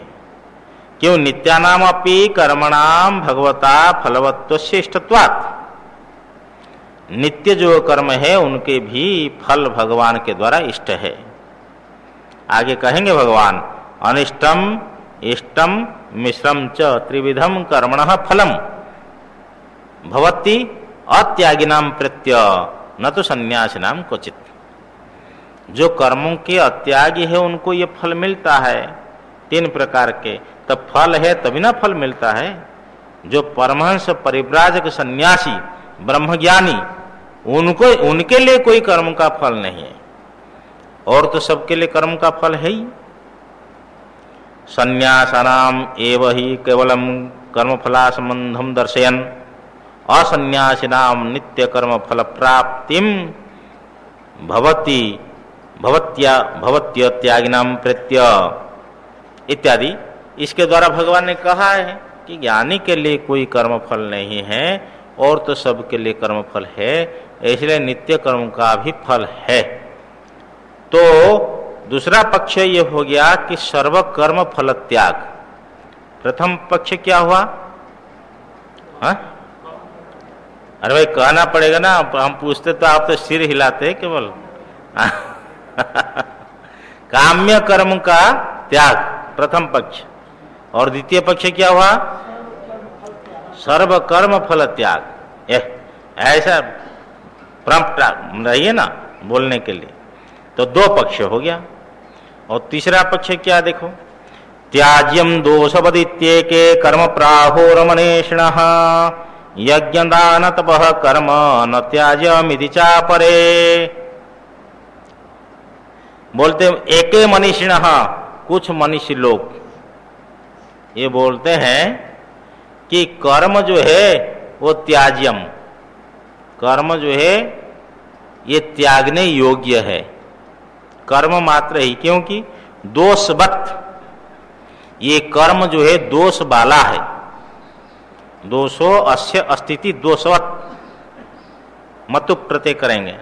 क्यों? नित्यानाम अपि कर्मणाम भगवता फलवत्वस्य इष्टत्वात्, नित्य जो कर्म है उनके भी फल भगवान के द्वारा इष्ट है। आगे कहेंगे भगवान अनिष्टम इष्टम मिश्रम च त्रिविधम कर्मणः फलम भवति अत्यागिनाम प्रत्य न तो सन्यासिनाम क्वचित। जो कर्मों के अत्यागी है उनको ये फल मिलता है 3 प्रकार के, तब फल है तभी ना फल मिलता है। जो परमहंस परिव्राजक सन्यासी ब्रह्मज्ञानी, उनको उनके लिए कोई कर्म का फल नहीं है, और तो सबके लिए कर्म का फल है ही। संन्यासानाम एव ही केवलम कर्मफला संबंधम दर्शयन् असन्यासिनाम नित्य कर्म फल प्राप्तिम भवति भवत्यत्यागिनाम प्रत्य इत्यादि। इसके द्वारा भगवान ने कहा है कि ज्ञानी के लिए कोई कर्म फल नहीं है, और तो सबके लिए कर्म फल है, इसलिए नित्य कर्म का भी फल है। तो दूसरा पक्ष ये हो गया कि सर्व कर्म फल त्याग। प्रथम पक्ष क्या हुआ? हाँ? अरे भाई कहना पड़ेगा ना, हम पूछते तो आप तो सिर हिलाते केवल। काम्य कर्म का त्याग प्रथम पक्ष, और द्वितीय पक्ष क्या हुआ? सर्व कर्म फल त्याग। ऐसा प्रॉम्प्ट रहिए ना बोलने के लिए। तो 2 पक्ष हो गया। और तीसरा पक्ष क्या देखो, त्याज्यम दोषवदित्येके कर्म प्राहोरमनेषिणः यज्ञ दान तपः कर्म न त्याज्यमिति चापरे। बोलते एके मनीषिणः, कुछ मनुष्य लोग ये बोलते हैं कि कर्म जो है वो त्याज्यम, कर्म जो है ये त्यागने योग्य है, कर्म मात्र ही, क्योंकि दोषवत ये कर्म जो है दोष वाला है। दोषो अस्य अस्तिति दोषवत मतु प्रत्यय करेंगे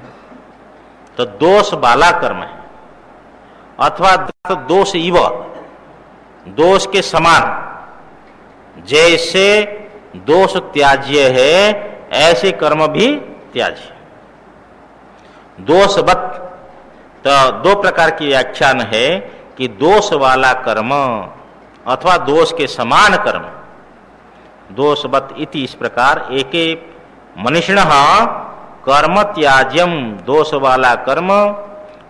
तो दोष वाला कर्म है, अथवा दोष इव, दोष के समान। जैसे दोष त्याज्य है ऐसे कर्म भी त्याज्य। दोषवत तो 2 प्रकार की व्याख्यान है कि दोष वाला कर्म अथवा दोष के समान कर्म। दोषवत इति, इस प्रकार एके मनीषिणः कर्म त्याज्यम, दोष वाला कर्म,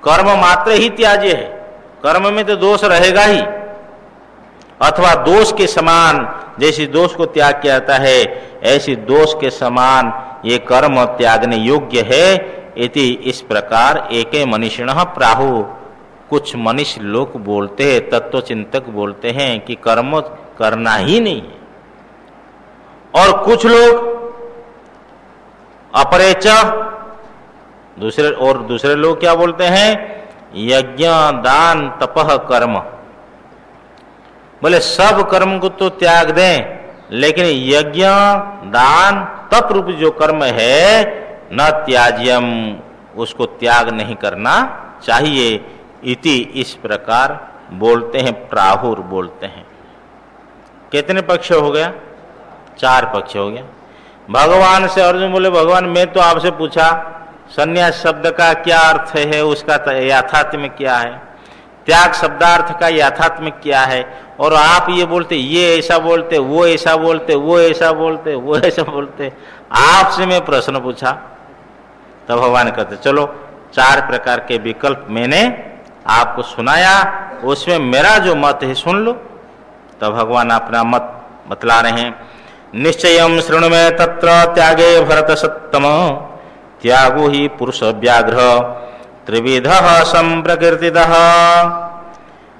कर्म मात्र ही त्याज्य है, कर्म में तो दोष रहेगा ही, अथवा दोष के समान, जैसे दोष को त्याग किया जाता है ऐसी दोष के समान ये कर्म त्यागने योग्य है। इति, इस प्रकार एके मनीषिणः प्राहु, कुछ मनुष्य लोग बोलते हैं, तत्वचिंतक बोलते हैं कि कर्म करना ही नहीं है। और कुछ लोग अपरेच, दूसरे लोग क्या बोलते हैं? यज्ञ दान तपः कर्म। बोले सब कर्म को तो त्याग दें, लेकिन यज्ञ दान तप रूप जो कर्म है न त्याज्यम, उसको त्याग नहीं करना चाहिए। इति, इस प्रकार बोलते हैं, प्राहुर बोलते हैं। कितने पक्ष हो गया? 4 पक्ष हो गया। भगवान से अर्जुन बोले भगवान मैं तो आपसे पूछा संन्यास शब्द का क्या अर्थ है, उसका यथार्थ में क्या है? त्याग शब्दार्थ का यथात्मक क्या है, और आप ये बोलते ये ऐसा बोलते, वो ऐसा बोलते, वो ऐसा बोलते, वो ऐसा बोलते। आपसे मैं प्रश्न पूछा तब भगवान कहते चलो 4 प्रकार के विकल्प मैंने आपको सुनाया, उसमें मेरा जो मत है सुन लो। तब भगवान अपना मत बतला रहे हैं। निश्चयं शृणु मे तत्र त्यागे भरत सत्तम, त्यागो ही पुरुष व्याघ्र त्रिविधः संप्रकृतितः।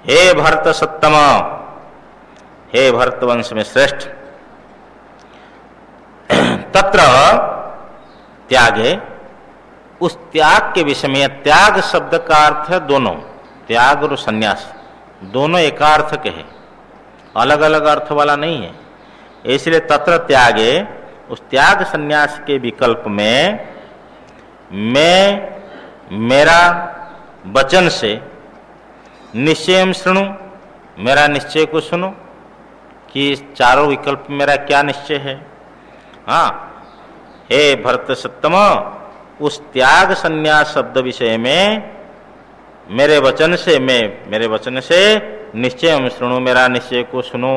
हे भरत सत्तम, हे भरत वंश में श्रेष्ठ, तत्र त्यागे, उस त्याग के विषय में, त्याग शब्द का अर्थ है दोनों, त्याग और संन्यास दोनों एकार्थक है, अलग अलग अर्थ वाला नहीं है। इसलिए तत्र त्यागे, उस त्याग संन्यास के विकल्प में मैं मेरा वचन से, निश्चयं शृणु, मेरा निश्चय को सुनो कि इस चारों विकल्प में मेरा क्या निश्चय है। हाँ, हे भरत सत्तम, उस त्याग संन्यास शब्द विषय में मेरे वचन से, मेरे वचन से निश्चय शृणु, मेरा निश्चय को सुनो।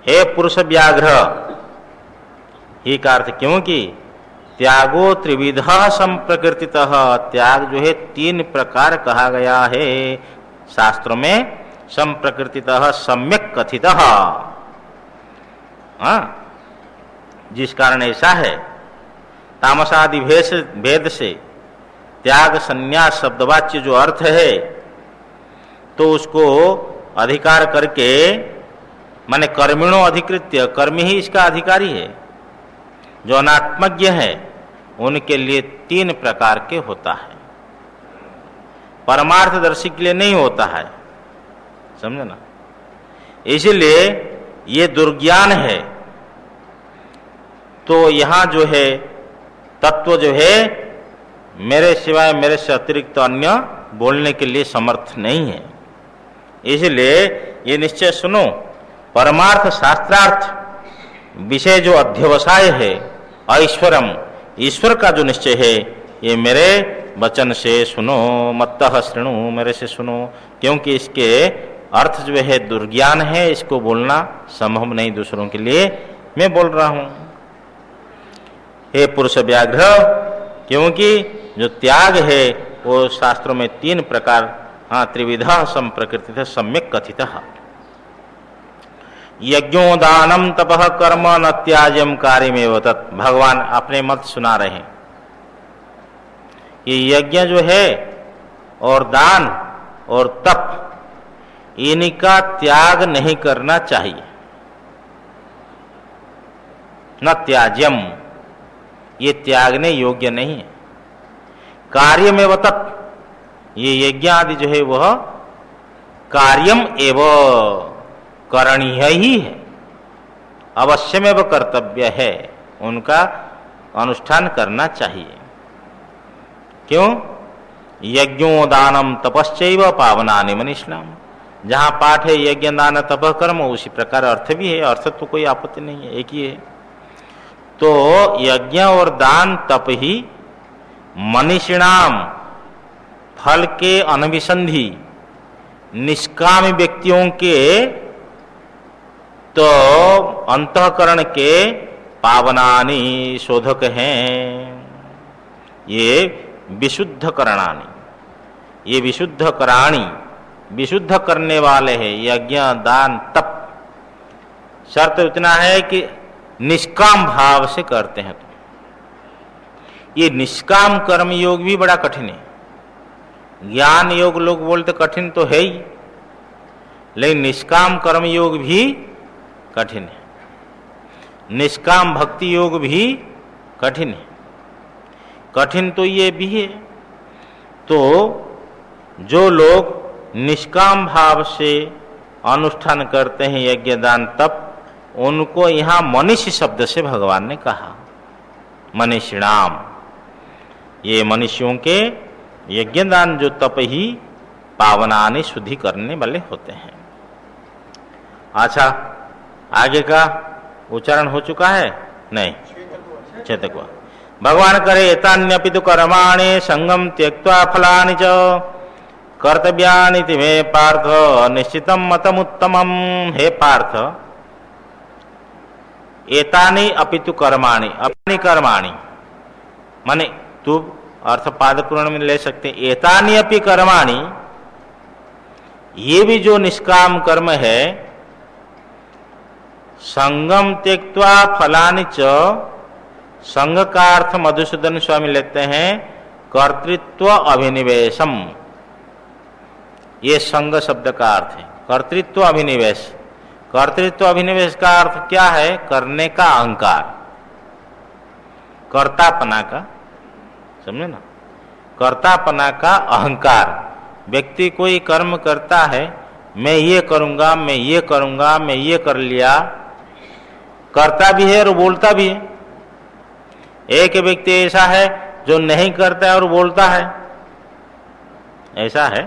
हे पुरुष व्याघ्र, ही का अर्थ क्योंकि त्यागो त्रिविधा संप्रकृतितः, त्याग जो है 3 प्रकार कहा गया है शास्त्रों में, संप्रकृतितः सम्यक कथितः। हाँ, जिस कारण ऐसा है, तामसादि भेद से त्याग संन्यास शब्दवाच्य जो अर्थ है, तो उसको अधिकार करके, माने कर्मिणो अधिकृत्य, कर्मी ही इसका अधिकारी है। जो अनात्मज्ञ है उनके लिए 3 प्रकार के होता है, परमार्थदर्शी के लिए नहीं होता है, समझे ना। इसीलिए ये दुर्ज्ञान है। तो यहां जो है तत्व जो है मेरे सिवाय, मेरे से अतिरिक्त अन्य बोलने के लिए समर्थ नहीं है। इसलिए ये निश्चय सुनो, परमार्थ शास्त्रार्थ विषय जो अध्यवसाय है, ऐश्वरम, ईश्वर का जो निश्चय है, ये मेरे वचन से सुनो, मत्तः शृणु, मेरे से सुनो, क्योंकि इसके अर्थ जो है दुर्ज्ञान है, इसको बोलना संभव नहीं दूसरों के लिए, मैं बोल रहा हूं। हे पुरुष व्याघ्र, क्योंकि जो त्याग है वो शास्त्रों में 3 प्रकार, हाँ, त्रिविधा संप्रकृतितः सम्यक कथितः। यज्ञो दानम तपः कर्म न त्याज्यम कार्यमेव तत्। भगवान अपने मत सुना रहे हैं कि यज्ञ जो है और दान और तप, इनका त्याग नहीं करना चाहिए। न त्याज्यम, ये त्यागने योग्य नहीं है। कार्यमेव तत्, ये यज्ञ आदि जो है वह कार्यम एवं करणीय ही है, अवश्यमेव कर्तव्य है, उनका अनुष्ठान करना चाहिए। क्यों? यज्ञो दानम तपश्चैव पावनानि मनीषिणाम। जहां पाठ है यज्ञ दान तप कर्म, उसी प्रकार अर्थ भी है, अर्थ तो कोई आपत्ति नहीं है, एक ही है। तो यज्ञ और दान तप ही मनीषिणाम, फल के अनभिसंधि निष्काम व्यक्तियों के तो अंतःकरण के पावनानि, शोधक हैं। ये विशुद्ध करणानि, ये विशुद्ध कराणी, विशुद्ध करने वाले हैं यज्ञ दान तप। शर्त इतना है कि निष्काम भाव से करते हैं। तो ये निष्काम कर्म योग भी बड़ा कठिन है। ज्ञान योग लोग बोलते कठिन तो है ही, लेकिन निष्काम कर्म योग भी कठिन है, निष्काम भक्ति योग भी कठिन है। कठिन तो ये भी है। तो जो लोग निष्काम भाव से अनुष्ठान करते हैं यज्ञ दान तप, उनको यहाँ मनीषी शब्द से भगवान ने कहा, मनीषिणाम। ये मनुष्यों के यज्ञ दान जो तप ही पावनानि, शुद्धि करने वाले होते हैं। अच्छा, आगे का उच्चारण हो चुका है? नहीं, चेतक भगवान करे एतान्यपि तु कर्माणि संगम त्यक्त्वा फलानि च कर्तव्यानिति मे पार्थ निश्चितम मतमुत्तमम। हे पार्थ, एतानि अपितु कर्माणि, अपनी कर्माणि माने तू अर्थ पादपूर्ण में ले सकते। एतानि अपि कर्माणि, ये भी जो निष्काम कर्म है, संगम त्यक्त्वा फलानि च, संग का अर्थ मधुसूदन स्वामी लेते हैं कर्तृत्व अभिनिवेशम। ये संग शब्द का अर्थ है कर्तृत्व अभिनिवेश। कर्तृत्व अभिनिवेश का अर्थ क्या है? करने का अहंकार, कर्तापना का, समझे ना, कर्तापना का अहंकार। व्यक्ति कोई कर्म करता है, मैं ये करूंगा, मैं ये करूंगा, मैं ये कर लिया, करता भी है और बोलता भी है। एक व्यक्ति ऐसा है जो नहीं करता है और बोलता है। ऐसा है,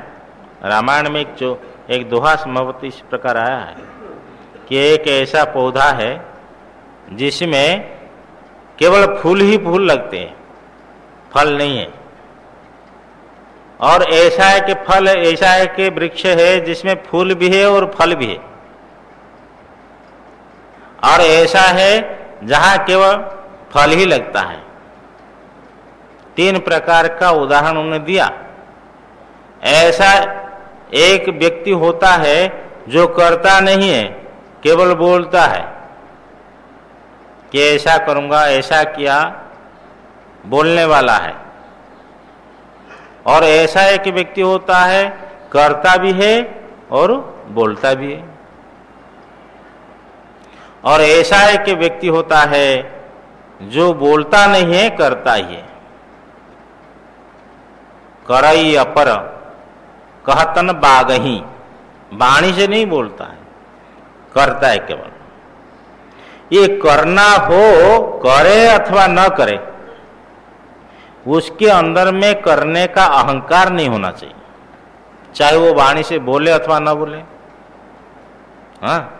रामायण में एक दोहा संभवतः इस प्रकार आया है कि एक ऐसा पौधा है जिसमें केवल फूल ही फूल लगते हैं, फल नहीं है। और ऐसा है कि फल, ऐसा है कि वृक्ष है जिसमें फूल भी है और फल भी है। और ऐसा है जहां केवल फल ही लगता है। तीन प्रकार का उदाहरण उन्होंने दिया। ऐसा एक व्यक्ति होता है जो करता नहीं है, केवल बोलता है कि ऐसा करूंगा, ऐसा किया, बोलने वाला है। और ऐसा एक व्यक्ति होता है करता भी है और बोलता भी है। और ऐसा एक व्यक्ति होता है जो बोलता नहीं है, करता ही है। करई अपर कहतन बागही, वाणी से नहीं बोलता है, करता है केवल। ये करना हो, करे अथवा न करे, उसके अंदर में करने का अहंकार नहीं होना चाहिए, चाहे वो वाणी से बोले अथवा न बोले। हाँ,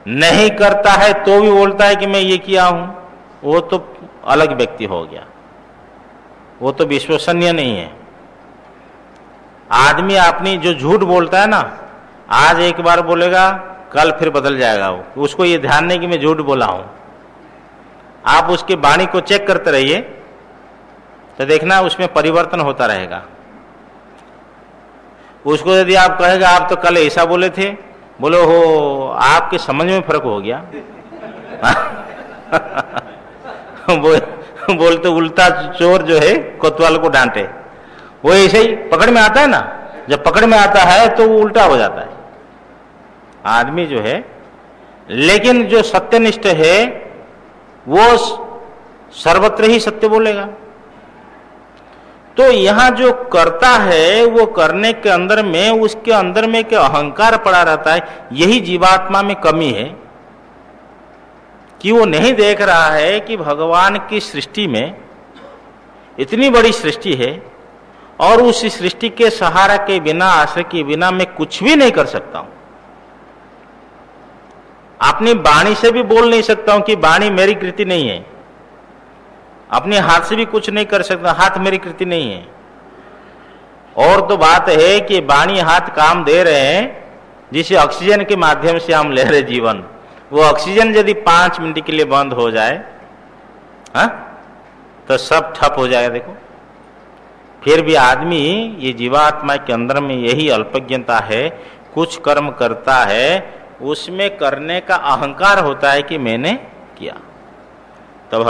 नहीं करता है तो भी बोलता है कि मैं ये किया हूं, वो तो अलग व्यक्ति हो गया, वो तो विश्वसनीय नहीं है। आदमी अपनी जो झूठ बोलता है ना, आज एक बार बोलेगा, कल फिर बदल जाएगा वो, उसको ये ध्यान नहीं कि मैं झूठ बोला हूं। आप उसकी वाणी को चेक करते रहिए तो देखना उसमें परिवर्तन होता रहेगा। उसको यदि आप कहेगा आप तो कल ऐसा बोले थे, बोलो हो आपके समझ में फर्क हो गया। बोलते उल्टा चोर जो है कोतवाल को डांटे, वो ऐसे ही पकड़ में आता है ना। जब पकड़ में आता है तो वो उल्टा हो जाता है आदमी जो है। लेकिन जो सत्यनिष्ठ है वो सर्वत्र ही सत्य बोलेगा। तो यहां जो करता है वो करने के अंदर में, उसके अंदर में के अहंकार पड़ा रहता है। यही जीवात्मा में कमी है कि वो नहीं देख रहा है कि भगवान की सृष्टि में इतनी बड़ी सृष्टि है और उस सृष्टि के सहारा के बिना, आश्रय के बिना मैं कुछ भी नहीं कर सकता हूं। अपनी वाणी से भी बोल नहीं सकता हूं कि वाणी मेरी कृति नहीं है। अपने हाथ से भी कुछ नहीं कर सकता, हाथ मेरी कृति नहीं है। और तो बात है कि वाणी हाथ काम दे रहे हैं, जिसे ऑक्सीजन के माध्यम से हम ले रहे जीवन, वो ऑक्सीजन यदि 5 मिनट के लिए बंद हो जाए, हाँ, तो सब ठप हो जाएगा। देखो, फिर भी आदमी, ये जीवात्मा के अंदर में यही अल्पज्ञता है। कुछ कर्म करता है, उसमें करने का अहंकार होता है कि मैंने किया। तो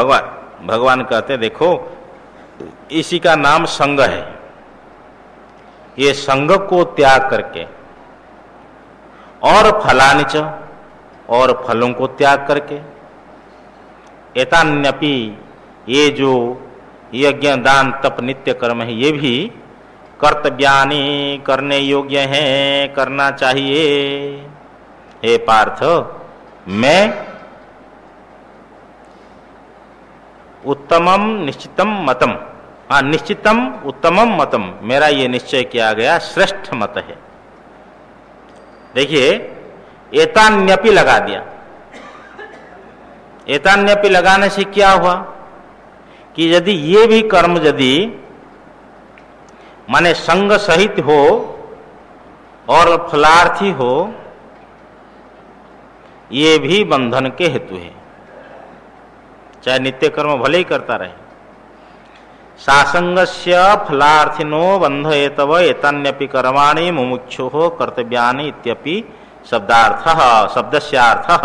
भगवान कहते देखो, इसी का नाम संग है। ये संग को त्याग करके और फलानिच, और फलों को त्याग करके, एतान्यपि, ये जो यज्ञ दान तप नित्य कर्म है, ये भी कर्तव्यानि, करने योग्य हैं, करना चाहिए। हे पार्थ, मैं उत्तमम निश्चितम मतम, हाँ, निश्चितम उत्तमम मतम, मेरा ये निश्चय किया गया श्रेष्ठ मत है। देखिए, एतान्यपि लगा दिया। एतान्यपि लगाने से क्या हुआ कि यदि ये भी कर्म यदि माने संग सहित हो और फलार्थी हो, ये भी बंधन के हेतु है, चाहे नित्य कर्म भले ही करता रहे। सासंगस्य फलार्थिनो बंधयेतव एतान्यपि कर्माणि मुमुक्षुः कर्तव्यानि इत्यपि शब्दार्थः शब्दस्यार्थः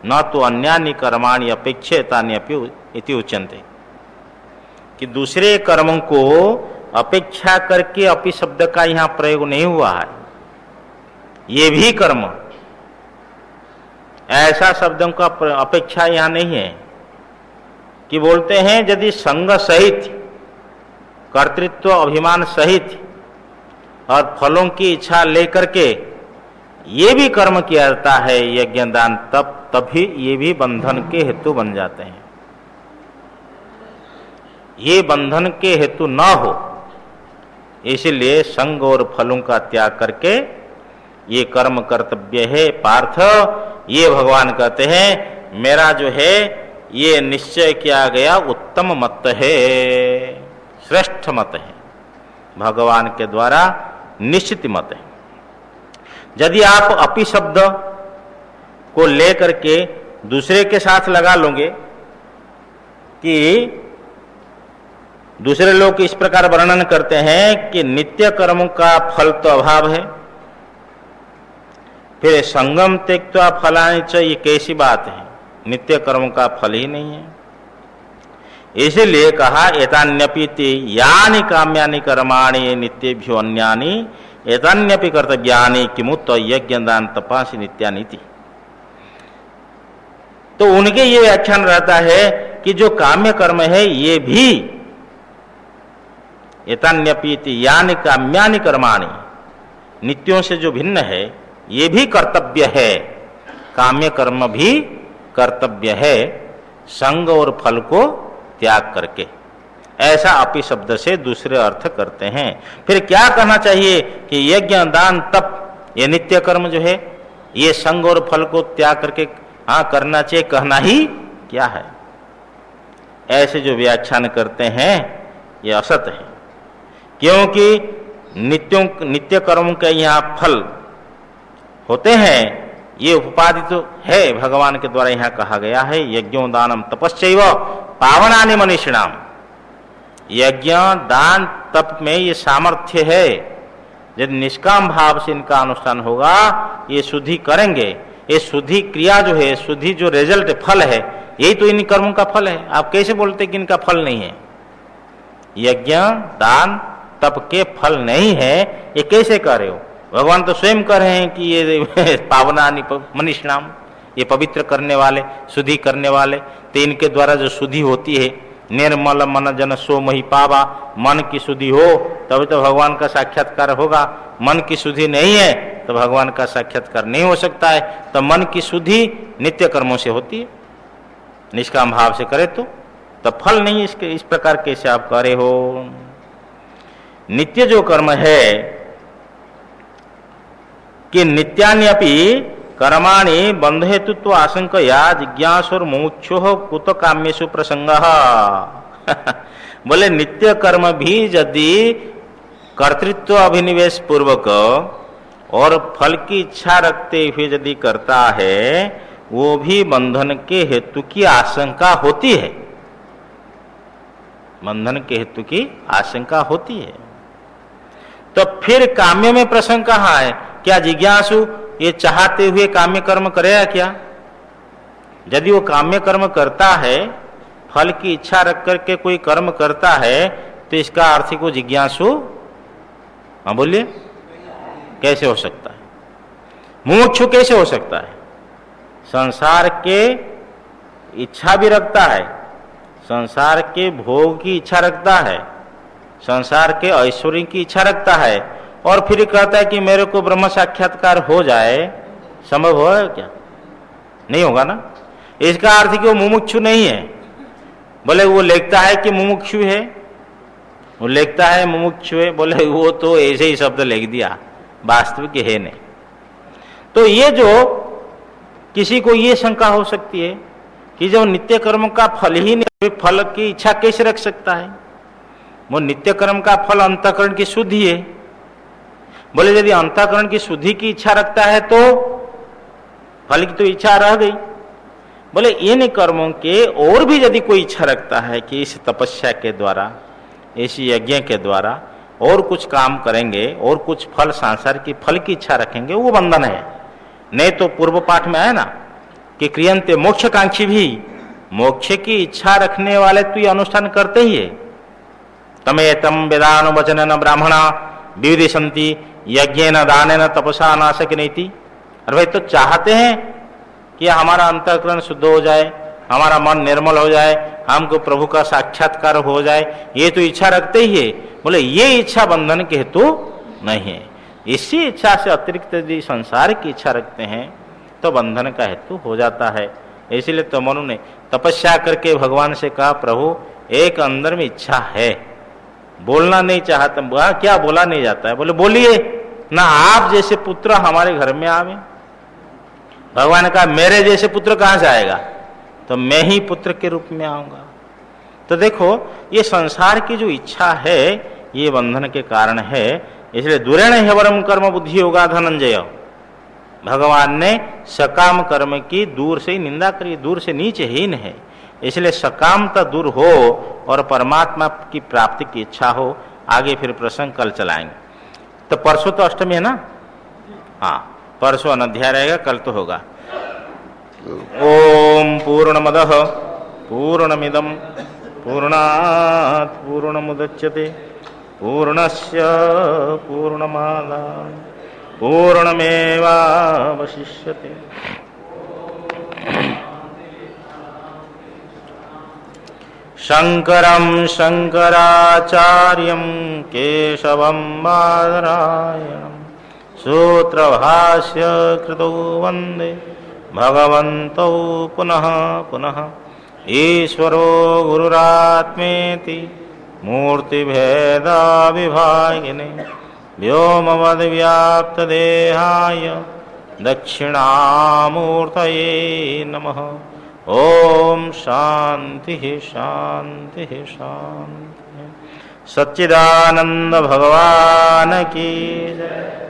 न तो अन्यानि कर्माणि अपेक्षेतान्यपि इति उच्यन्ते, कि दूसरे कर्मों को अपेक्षा करके अपि शब्द का यहाँ प्रयोग नहीं हुआ है। ये भी कर्म, ऐसा शब्दों का अपेक्षा यहाँ नहीं है कि बोलते हैं यदि संग सहित, कर्तृत्व अभिमान सहित और फलों की इच्छा लेकर के ये भी कर्म किया जाता है यज्ञ दान, तभी ये भी बंधन के हेतु बन जाते हैं। ये बंधन के हेतु न हो, इसलिए संग और फलों का त्याग करके ये कर्म कर्तव्य है। पार्थ, ये भगवान कहते हैं मेरा जो है ये निश्चय किया गया उत्तम मत है, श्रेष्ठ मत है, भगवान के द्वारा निश्चित मत है। यदि आप अपि शब्द को लेकर के दूसरे के साथ लगा लोगे कि दूसरे लोग इस प्रकार वर्णन करते हैं कि नित्य कर्मों का फल तो अभाव है, फिर संगम त्यक्त्वा फलानि च, ये कैसी बात है, नित्य कर्मों का फल ही नहीं है। इसलिए कहा एतान्यपि यानि काम्यानि कर्माणि नित्येभ्यो अन्यानि एतान्यपि कर्तव्यानि किमुत यज्ञ दान तपासि नित्यानिति। तो उनके ये व्याख्यान रहता है कि जो काम्य कर्म है ये भी एतान्यपि यानि काम्यानि कर्माणि, नित्यों से जो भिन्न है, ये भी कर्तव्य है। काम्य कर्म भी कर्तव्य है, संग और फल को त्याग करके। ऐसा अपि शब्द से दूसरे अर्थ करते हैं। फिर क्या कहना चाहिए कि यज्ञ दान तप, ये नित्य कर्म जो है ये संग और फल को त्याग करके करना चाहिए, कहना ही क्या है। ऐसे जो व्याख्यान करते हैं ये असत है, क्योंकि नित्य कर्मों के यहाँ फल होते हैं, ये उपाधि तो है भगवान के द्वारा यहाँ कहा गया है। यज्ञो दानम तपश्चैव पावनानि मनीषिणाम, यज्ञ दान तप में ये सामर्थ्य है। यदि निष्काम भाव से इनका अनुष्ठान होगा, ये शुद्धि करेंगे, ये शुद्धि क्रिया जो है, शुद्धि जो रिजल्ट फल है, यही तो इन कर्मों का फल है। आप कैसे बोलते कि इनका फल नहीं है? यज्ञ दान तप के फल नहीं है, ये कैसे कह रहे हो? भगवान तो स्वयं कह रहे हैं कि ये पावनानि मनीषिणाम, ये पवित्र करने वाले, शुद्धि करने वाले। तो इनके द्वारा जो शुद्धि होती है, निर्मल मन जन सो मही पावा, मन की शुद्धि हो तभी तो भगवान का साक्षात्कार होगा। मन की शुद्धि नहीं है तो भगवान का साक्षात्कार नहीं हो सकता है। तो मन की शुद्धि नित्य कर्मों से होती है, निष्काम भाव से करे तो फल नहीं। इसके इस प्रकार कैसे आप कह रहे हो? नित्य जो कर्म है कि नित्यान्यपि कर्माणि बंध हेतुत्व आशंकया जिज्ञासुर मुमुक्षुः कुत काम्येषु प्रसंगः। बोले नित्य कर्म भी यदि कर्तृत्व अभिनिवेश पूर्वक और फल की इच्छा रखते हुए यदि करता है, वो भी बंधन के हेतु की आशंका होती है। बंधन के हेतु की आशंका होती है। तो फिर काम्य में प्रसंग कहाँ है? क्या जिज्ञासु ये चाहते हुए काम्य कर्म करेगा क्या? यदि वो काम्य कर्म करता है, फल की इच्छा रख करके कोई कर्म करता है, तो इसका अर्थ को जिज्ञासु, हाँ बोलिए, कैसे हो सकता है? मुमुक्षु कैसे हो सकता है? संसार के इच्छा भी रखता है, संसार के भोग की इच्छा रखता है, संसार के ऐश्वर्य की इच्छा रखता है, और फिर कहता है कि मेरे को ब्रह्म साक्षात्कार हो जाए। संभव होगा क्या? नहीं होगा ना। इसका अर्थ कि वो मुमुक्षु नहीं है। बोले वो लिखता है कि मुमुक्षु है, वो लिखता है मुमुक्षु है, बोले वो तो ऐसे ही शब्द लिख दिया, वास्तविक है नहीं। तो ये जो किसी को ये शंका हो सकती है कि जब नित्य कर्म का फल ही नहीं, फल की इच्छा कैसे रख सकता है? वो नित्य कर्म का फल अंतःकरण की शुद्धि है। बोले यदि अंतःकरण की शुद्धि की इच्छा रखता है तो फल की तो इच्छा रह गई। बोले इन कर्मों के और भी यदि कोई इच्छा रखता है कि इस तपस्या के द्वारा, इस यज्ञ के द्वारा और कुछ काम करेंगे और कुछ फल, सांसार की फल की इच्छा रखेंगे, वो बंधन है। नहीं तो पूर्व पाठ में आया ना कि क्रियंते मोक्षकांक्षी भी, मोक्ष की इच्छा रखने वाले तो ये अनुष्ठान करते ही है। तमेतम वेदान वचन ब्राह्मणा विविदिशंति यज्ञेन दानेन तपसा नाशक नीति। अरे भाई तो चाहते हैं कि हमारा अंतःकरण शुद्ध हो जाए, हमारा मन निर्मल हो जाए, हमको प्रभु का साक्षात्कार हो जाए, ये तो इच्छा रखते ही है। बोले ये इच्छा बंधन के हेतु नहीं है। इसी इच्छा से अतिरिक्त यदि संसार की इच्छा रखते हैं तो बंधन का हेतु हो जाता है। इसीलिए तो मनु ने तपस्या करके भगवान से कहा, प्रभु एक अंदर में इच्छा है, बोलना नहीं चाहता, क्या बोला नहीं जाता है। बोले बोलिए ना, आप जैसे पुत्र हमारे घर में आवे। भगवान ने कहा मेरे जैसे पुत्र कहां से आएगा, तो मैं ही पुत्र के रूप में आऊंगा। तो देखो ये संसार की जो इच्छा है ये बंधन के कारण है। इसलिए दुरेण हेवरम कर्म बुद्धि होगा धनंजय, भगवान ने सकाम कर्म की दूर से ही निंदा करी, दूर से नीचे हीन है। इसलिए सकामता दूर हो और परमात्मा की प्राप्ति की इच्छा हो। आगे फिर प्रसंग कल चलाएंगे। तो परसों तो अष्टमी है ना, हाँ परसों अनध्याय रहेगा, कल तो होगा। ओम पूर्णमदः पूर्णमिदं पूर्णात् पूर्णमुदच्यते पूर्णस्य पूर्णमादाय पूर्णमेवावशिष्यते। शंकरं शंकराचार्यं केशवं बादरायणं सूत्रभाष्य कृतौ वन्दे भगवन्तौ पुनः पुनः। ईश्वरो गुरुरात्मेति मूर्तिभेदविभागिने व्योमवद्व्याप्तदेहाय दक्षिणामूर्तये नमः। ओम शांति शांति शांति। सच्चिदानंद भगवान की जय।